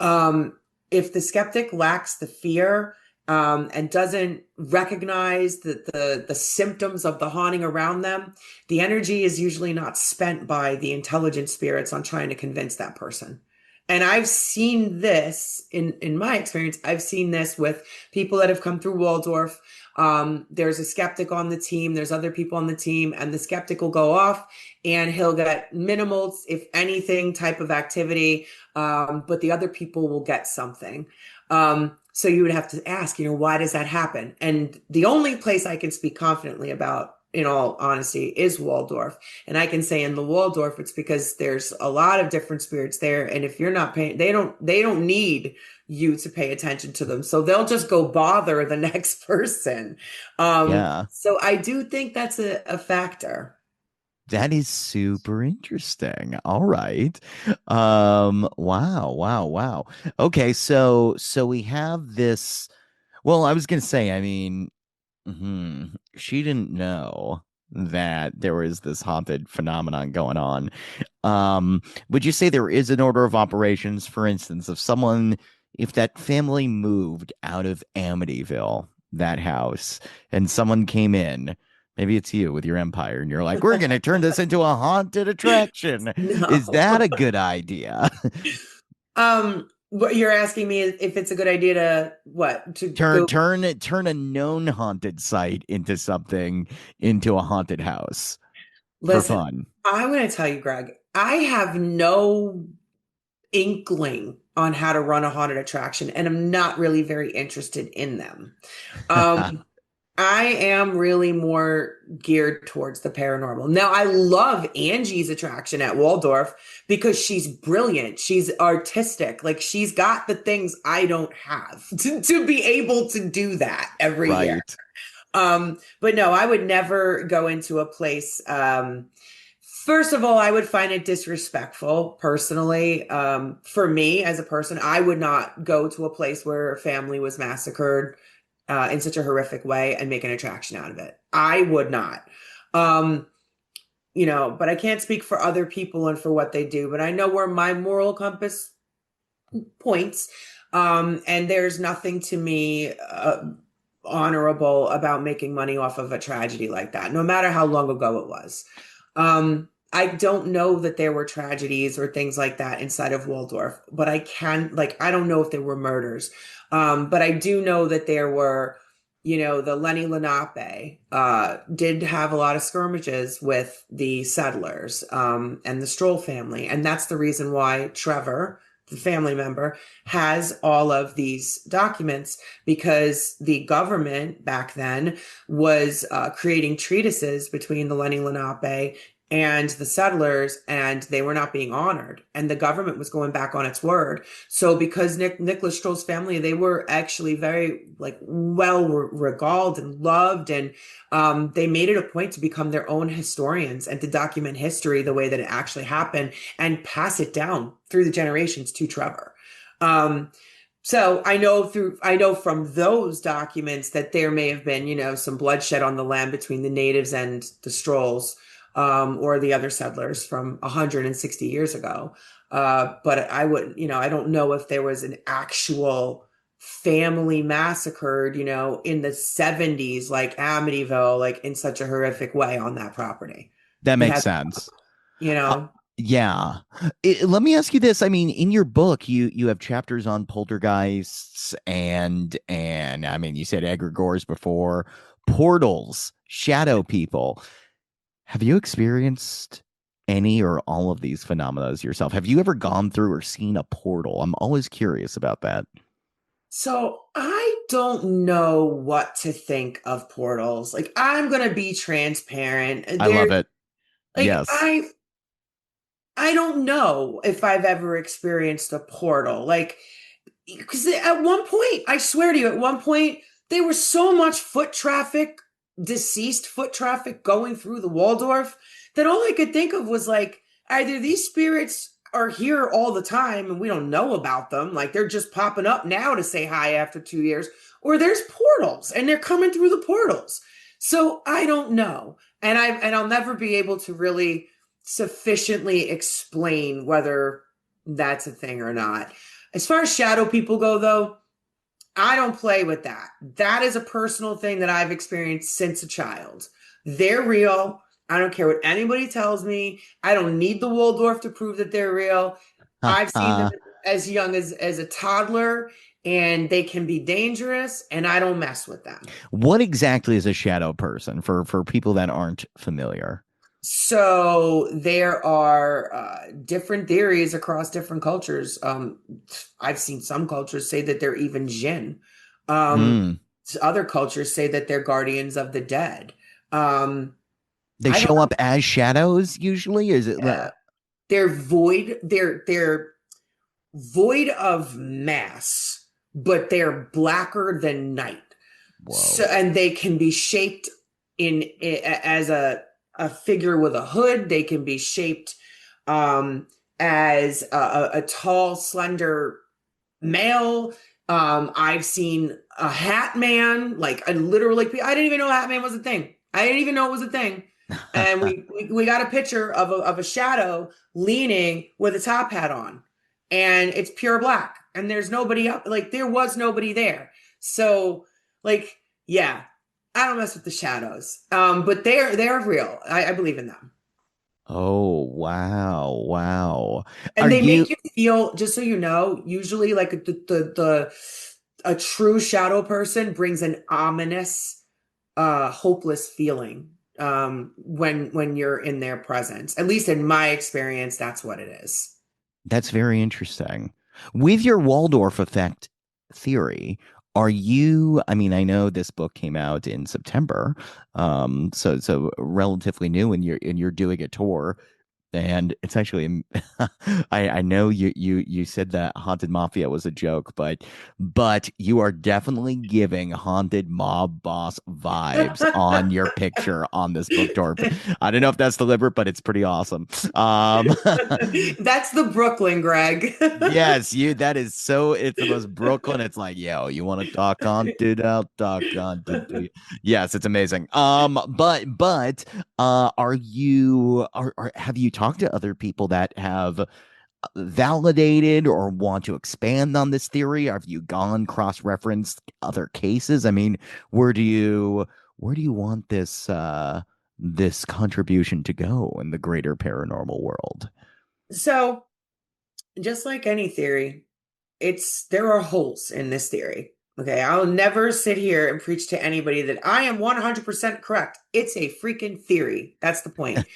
Um, if the skeptic lacks the fear, and doesn't recognize the symptoms of the haunting around them, the energy is usually not spent by the intelligent spirits on trying to convince that person. And I've seen this in my experience. I've seen this with people that have come through Waldorf. There's a skeptic on the team. There's other people on the team, and the skeptic will go off, and he'll get minimal, if anything, type of activity. But the other people will get something. So you would have to ask, why does that happen? And the only place I can speak confidently about, in all honesty, is Waldorf. And I can say in the Waldorf, it's because there's a lot of different spirits there. And if you're not paying, they don't need you to pay attention to them. So they'll just go bother the next person. Yeah. So I do think that's a factor. That is super interesting. All right. Wow, wow, wow. Okay, so we have this. Well, I was gonna say, I mean, she didn't know that there was this haunted phenomenon going on. Would you say there is an order of operations, for instance, if that family moved out of Amityville, that house, and someone came in, maybe it's you with your empire, and you're like, we're going to turn this into a haunted attraction. Is No. that a good idea? What you're asking me is if it's a good idea to what? To turn go turn turn a known haunted site into a haunted house for listen. fun. I'm going to tell you, Greg, I have no inkling on how to run a haunted attraction, and I'm not really very interested in them. Um, I am really more geared towards the paranormal. Now, I love Angie's attraction at Waldorf because she's brilliant. She's artistic. Like, she's got the things I don't have to be able to do that every year. Right. But no, I would never go into a place. First of all, I would find it disrespectful personally. For me as a person, I would not go to a place where a family was massacred in such a horrific way and make an attraction out of it. I would not. Um, but I can't speak for other people and for what they do, but I know where my moral compass points. And there's nothing to me honorable about making money off of a tragedy like that, no matter how long ago it was. I don't know that there were tragedies or things like that inside of Waldorf, but I don't know if there were murders. But I do know that there were, the Lenny Lenape did have a lot of skirmishes with the settlers and the Stroll family. And that's the reason why Trevor, the family member, has all of these documents because the government back then was creating treatises between the Lenni Lenape and the settlers, and they were not being honored, and the government was going back on its word. So because Nicholas Stroll's family, they were actually very like well regaled and loved, and they made it a point to become their own historians and to document history the way that it actually happened and pass it down through the generations to Trevor. So I know from those documents that there may have been, some bloodshed on the land between the natives and the Strolls, or the other settlers from 160 years ago. But I wouldn't, I don't know if there was an actual family massacred, in the 70s, like Amityville, like in such a horrific way on that property. That It makes has, sense. you know. Yeah. Let me ask you this. I mean, in your book, you have chapters on poltergeists and I mean, you said egregores before, portals, shadow people. Have you experienced any or all of these phenomena yourself? Have you ever gone through or seen a portal? I'm always curious about that. So I don't know what to think of portals. Like, I'm gonna be transparent. I love it. Like Yes. I don't know if I've ever experienced a portal. Like, because at one point, I swear to you, at one point, there was so much foot traffic, deceased foot traffic going through the Waldorf that all I could think of was like, either these spirits are here all the time and we don't know about them, like they're just popping up now to say hi after 2 years, or there's portals and they're coming through the portals. So I don't know. And I'll never be able to really sufficiently explain whether that's a thing or not. As far as shadow people go, though, I don't play with that. That is a personal thing that I've experienced since a child. They're real. I don't care what anybody tells me. I don't need the Waldorf to prove that they're real. I've seen them as young as a toddler, and they can be dangerous, and I don't mess with them. What exactly is a shadow person for people that aren't familiar? So there are different theories across different cultures. I've seen some cultures say that they're even jinn. Other cultures say that they're guardians of the dead. They show up as shadows usually, or is it? They're void. They're void of mass, but they're blacker than night. Whoa. So, and they can be shaped as a figure with a hood. They can be shaped as a tall, slender male. I've seen a hat man, like I didn't even know hat man was a thing. I didn't even know it was a thing. And we got a picture of a shadow leaning with a top hat on, and it's pure black, and there's nobody up. Like there was nobody there. So like, yeah, I don't mess with the shadows. But they're real. I believe in them. Oh, wow. And they make you feel, just so you know, usually like a true shadow person brings an ominous, hopeless feeling when you're in their presence. At least in my experience, that's what it is. That's very interesting. With your Waldorf effect theory, I mean, I know this book came out in September, so relatively new, and you're doing a tour. And it's actually, I know you said that Haunted Mafia was a joke, but you are definitely giving haunted mob boss vibes on your picture on this book tour. I don't know if that's deliberate, but it's pretty awesome. That's the Brooklyn, Greg. Yes, that is so. It's the most Brooklyn. It's like, yo, you want to talk haunted? I'll talk haunted. Yes, it's amazing. But have you talked to other people that have validated or want to expand on this theory? Have you gone cross-referenced other cases? I mean, where do you want this contribution to go in the greater paranormal world? So, just like any theory, there are holes in this theory. Okay, I'll never sit here and preach to anybody that I am 100% correct. It's a freaking theory. That's the point.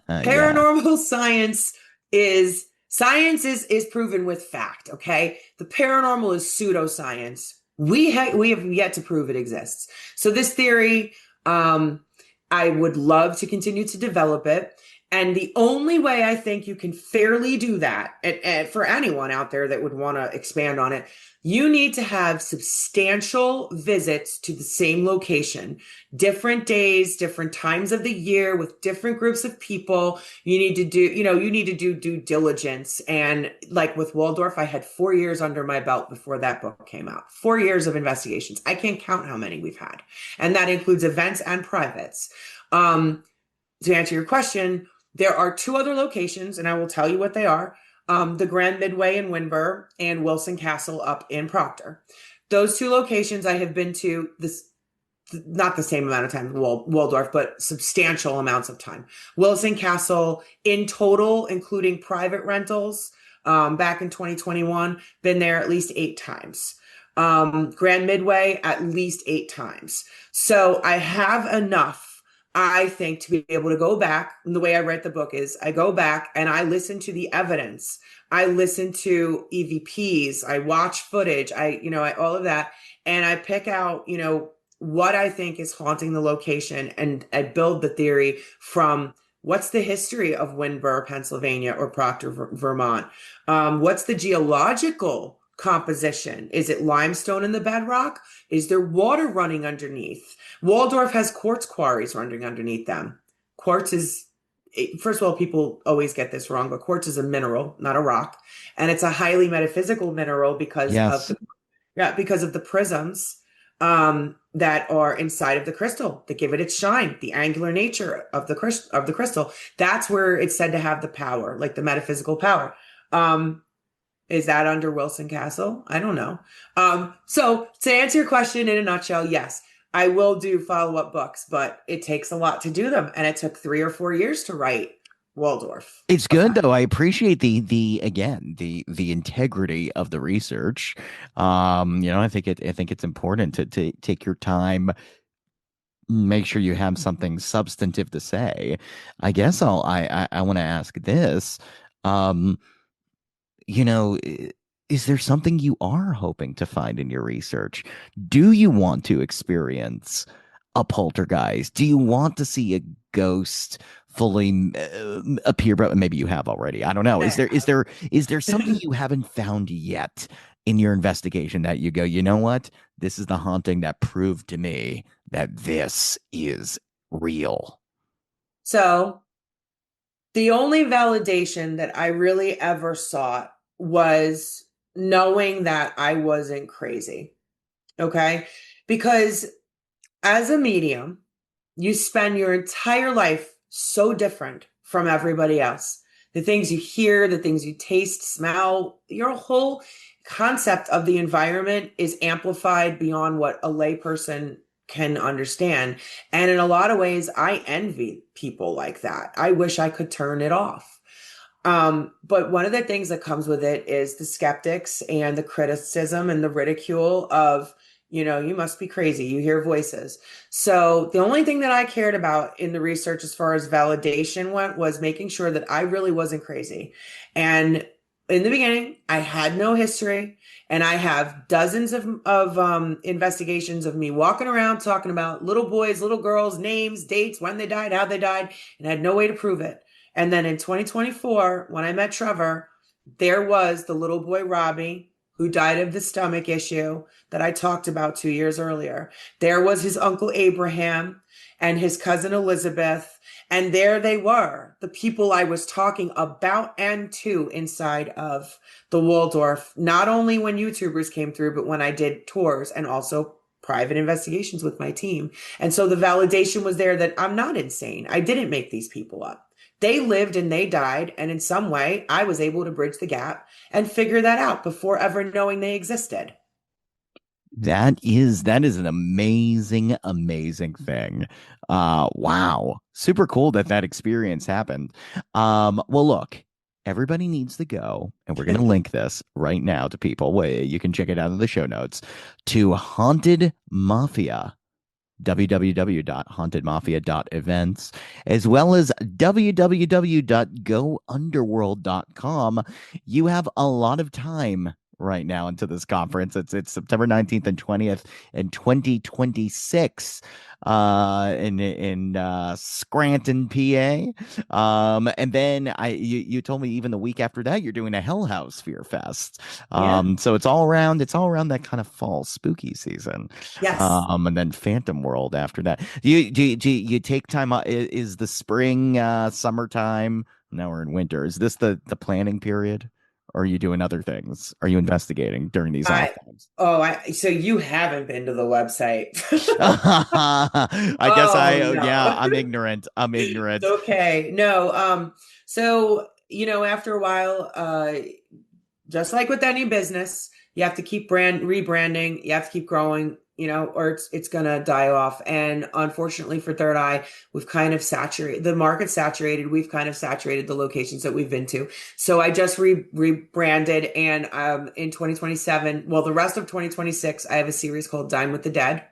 Paranormal science is Science is proven with fact, okay? The paranormal is pseudoscience. We have yet to prove it exists. So this theory, I would love to continue to develop it. And the only way I think you can fairly do that, and for anyone out there that would want to expand on it, you need to have substantial visits to the same location, different days, different times of the year with different groups of people. You need to do, you need to do due diligence. And like with Waldorf, I had 4 years under my belt before that book came out. 4 years of investigations. I can't count how many we've had. And that includes events and privates. To answer your question, there are two other locations, and I will tell you what they are. The Grand Midway in Winburn and Wilson Castle up in Proctor. Those two locations I have been to this, not the same amount of time, Waldorf, but substantial amounts of time. Wilson Castle in total, including private rentals, back in 2021, been there at least 8 times. Grand Midway, at least 8 times. So I have enough, I think, to be able to go back. And the way I write the book is I go back and I listen to the evidence. I listen to EVPs. I watch footage. All of that. And I pick out, what I think is haunting the location. And I build the theory from what's the history of Winburn, Pennsylvania, or Proctor, Vermont? What's the geological composition? Is it limestone in the bedrock? Is there water running underneath? Waldorf has quartz quarries running underneath them. Quartz is, first of all, people always get this wrong, but quartz is a mineral, not a rock. And it's a highly metaphysical mineral because of the prisms that are inside of the crystal that give it its shine, the angular nature of the crystal. That's where it's said to have the power, like the metaphysical power. Is that under Wilson Castle? I don't know. So to answer your question in a nutshell, yes, I will do follow-up books, but it takes a lot to do them. And it took 3 or 4 years to write Waldorf. It's good though. I appreciate the integrity of the research. I think it's important to take your time, make sure you have something substantive to say. I guess I want to ask this. Is there something you are hoping to find in your research? Do you want to experience a poltergeist? Do you want to see a ghost fully appear? But maybe you have already. I don't know. Is there something you haven't found yet in your investigation that you go, you know what? This is the haunting that proved to me that this is real. So the only validation that I really ever sought was knowing that I wasn't crazy. Okay? Because as a medium, you spend your entire life so different from everybody else. The things you hear, the things you taste, smell, your whole concept of the environment is amplified beyond what a layperson can understand. And in a lot of ways, I envy people like that. I wish I could turn it off. But one of the things that comes with it is the skeptics and the criticism and the ridicule of, you must be crazy. You hear voices. So the only thing that I cared about in the research as far as validation went was making sure that I really wasn't crazy. And in the beginning, I had no history, and I have dozens of investigations of me walking around talking about little boys, little girls, names, dates, when they died, how they died, and I had no way to prove it. And then in 2024, when I met Trevor, there was the little boy Robbie who died of the stomach issue that I talked about 2 years earlier. There was his uncle Abraham and his cousin Elizabeth. And there they were, the people I was talking about and to inside of the Waldorf, not only when YouTubers came through, but when I did tours and also private investigations with my team. And so the validation was there that I'm not insane. I didn't make these people up. They lived and they died. And in some way, I was able to bridge the gap and figure that out before ever knowing they existed. That is an amazing, amazing thing. Wow. Super cool that experience happened. Well, look, everybody needs to go, and we're going to link this right now to people. You can check it out in the show notes, to Haunted Mafia www.hauntedmafia.events, as well as www.gounderworld.com. You have a lot of time right now into this conference. It's September 19th and 20th in 2026 in Scranton, PA. And then you told me even the week after that you're doing a Hell House Fear Fest. Yeah. So it's all around that kind of fall spooky season. Yes. And then Phantom World after that. Do you take time? Is the spring, summertime? Now we're in winter. Is this the planning period? Or are you doing other things? Are you investigating during these off I times? so you haven't been to the website. I guess Oh yeah, no. I'm ignorant. I'm It's ignorant. okay. No, so after a while, just like with any business, you have to keep rebranding, you have to keep growing, or it's gonna die off. And unfortunately for Third Eye, we've kind of saturated the market saturated. We've kind of saturated the locations that we've been to. So I just rebranded and in 2027, well, the rest of 2026, I have a series called Dine with the Dead.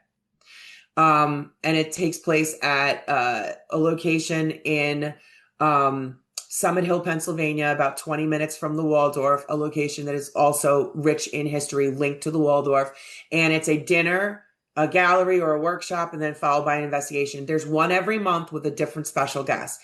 And it takes place at a location in Summit Hill, Pennsylvania, about 20 minutes from the Waldorf, a location that is also rich in history, linked to the Waldorf. And it's a dinner, a gallery, or a workshop, and then followed by an investigation. There's one every month with a different special guest.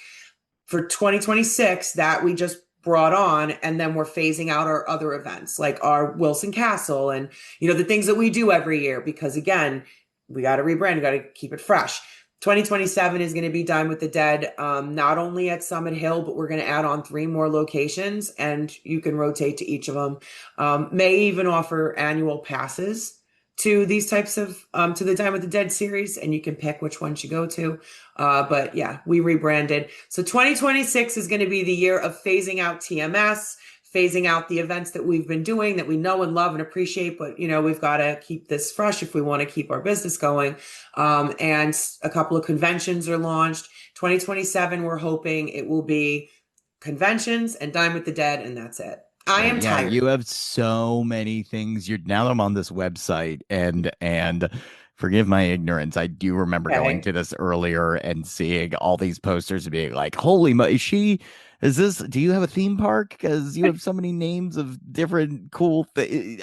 For 2026, that we just brought on, and then we're phasing out our other events like our Wilson Castle and the things that we do every year, because again, we got to rebrand, we got to keep it fresh. 2027 is going to be Dine with the Dead, not only at Summit Hill, but we're going to add on 3 more locations, and you can rotate to each of them. May even offer annual passes to these types of to the Dine with the Dead series, and you can pick which ones you go to. But yeah, we rebranded. So 2026 is going to be the year of phasing out TMS, phasing out the events that we've been doing that we know and love and appreciate, but we've got to keep this fresh if we want to keep our business going. And a couple of conventions are launched. 2027, we're hoping it will be conventions and Dine with the Dead, and that's it. I Right. am Yeah, tired. you have so many things. You're now I'm on this website and forgive my ignorance. I do remember going Okay. to this earlier and seeing all these posters and being like, holy do you have a theme park? Because you have so many names of different cool things.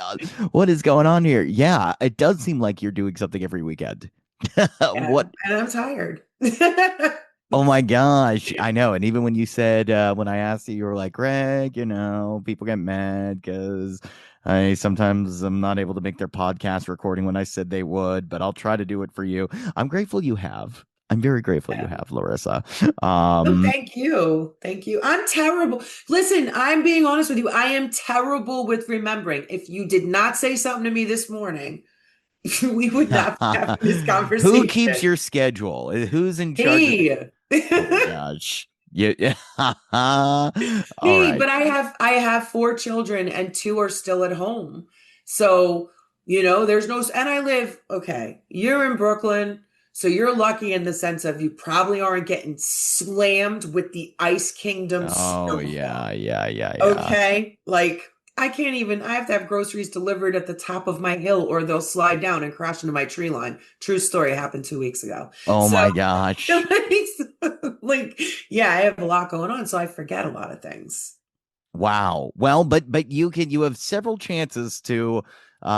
What is going on here? Yeah, it does seem like you're doing something every weekend. Yeah, What and I'm tired. Oh my gosh, I know. And even when you said when I asked you, you were like, Greg, people get mad because I sometimes I'm not able to make their podcast recording when I said they would, but I'll try to do it for you. I'm grateful you have. I'm very grateful you Yeah. have, Larissa. Oh, Um, thank you. Thank you. I'm terrible. Listen, I'm being honest with you. I am terrible with remembering. If you did not say something to me this morning, we would not be having this who keeps conversation. your schedule? Who's in charge of? Me. Oh my gosh. Yeah. All Me, right. but I have 4 children and 2 are still at home. So, there's no, and I live, okay, you're in Brooklyn, so you're lucky in the sense of you probably aren't getting slammed with the Ice Kingdom Oh snowfall. yeah, yeah, yeah, yeah. Okay? Like I have to have groceries delivered at the top of my hill or they'll slide down and crash into my tree line. True story, happened 2 weeks ago. Oh So my gosh. like, yeah, I have a lot going on, so I forget a lot of things. Wow. Well, but you have several chances to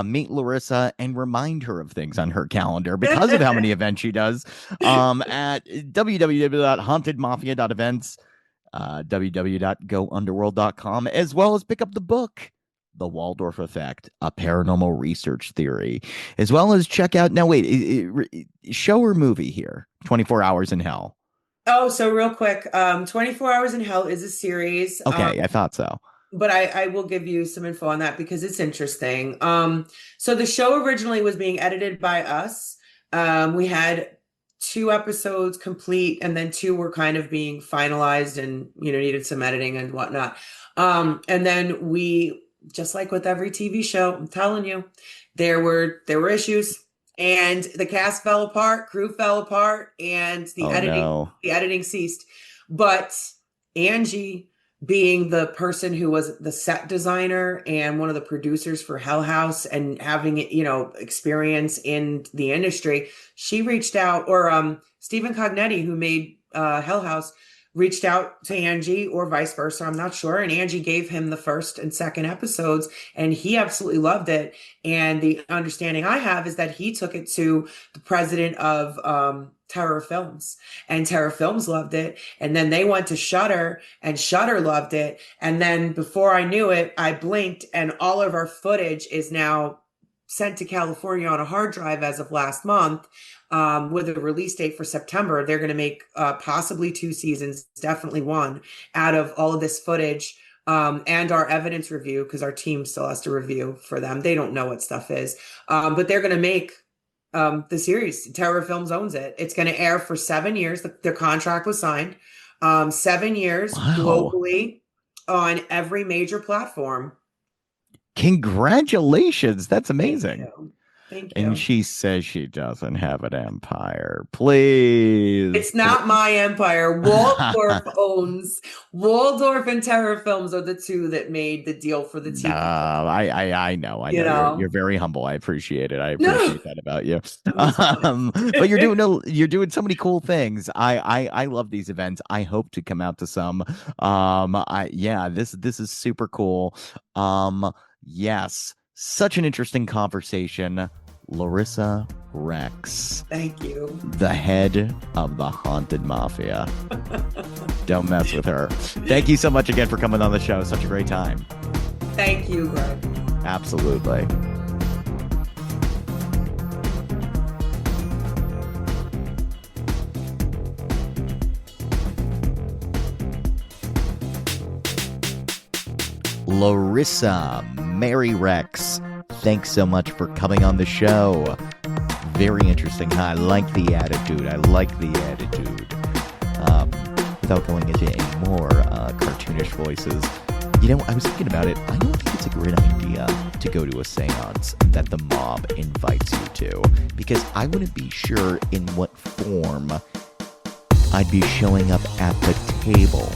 meet Larissa and remind her of things on her calendar because of how many events she does. At www.hauntedmafia.events, www.gounderworld.com, as well as pick up the book, The Waldorf Effect, a paranormal research theory, as well as check out. Now, wait, show or movie here? 24 Hours in Hell. Oh, so real quick, 24 Hours in Hell is a series. Okay, I thought so. But I will give you some info on that because it's interesting. So the show originally was being edited by us. We had 2 episodes complete, and then 2 were kind of being finalized and needed some editing and whatnot. And then we, just like with every TV show, I'm telling you, there were issues, and the cast fell apart, crew fell apart, and the Oh editing no. the editing ceased. But Angie being the person who was the set designer and one of the producers for Hell House and having, experience in the industry, she reached out, or Stephen Cognetti, who made Hell House, reached out to Angie, or vice versa. I'm not sure. And Angie gave him the first and second episodes, and he absolutely loved it. And the understanding I have is that he took it to the president of Terror Films, and Terror Films loved it. And then they went to Shudder, and Shudder loved it. And then before I knew it, I blinked, and all of our footage is now sent to California on a hard drive as of last month, with a release date for September. They're going to make possibly 2 seasons, definitely 1, out of all of this footage, and our evidence review, because our team still has to review for them. They don't know what stuff is, but they're going to make the series. Terror Films owns it. It's going to air for 7 years. Their contract was signed. 7 years globally on every major platform. Congratulations. That's amazing. Thank you. And she says she doesn't have an empire. Please. It's not my empire. Waldorf and Terror Films are the 2 that made the deal for the TV. I know. You're very humble. I appreciate it. I appreciate that about you. But you're doing so many cool things. I love these events. I hope to come out to some. This is super cool. Yes. Such an interesting conversation. Larissa Rex. Thank you. The head of the Haunted Mafia. Don't mess with her. Thank you so much again for coming on the show. Such a great time. Thank you, Greg. Absolutely. Larissa Mary Rex, thanks so much for coming on the show. Very interesting. I like the attitude. Without going into any more cartoonish voices, I was thinking about it. I don't think it's a great idea to go to a seance that the mob invites you to, because I wouldn't be sure in what form I'd be showing up at the table.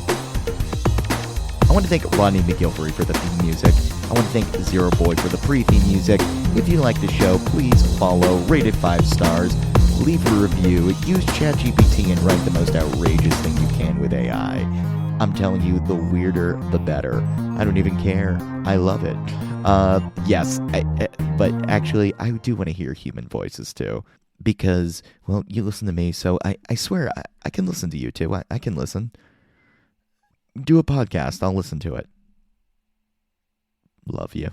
I want to thank Rodney McGilvery for the theme music. I want to thank Zero Boy for the pre-theme music. If you like the show, please follow, rate it 5 stars, leave a review, use ChatGPT and write the most outrageous thing you can with AI. I'm telling you, the weirder, the better. I don't even care. I love it. But actually, I do want to hear human voices too. Because, well, you listen to me, so I swear I can listen to you too. I can listen. Do a podcast. I'll listen to it. Love you.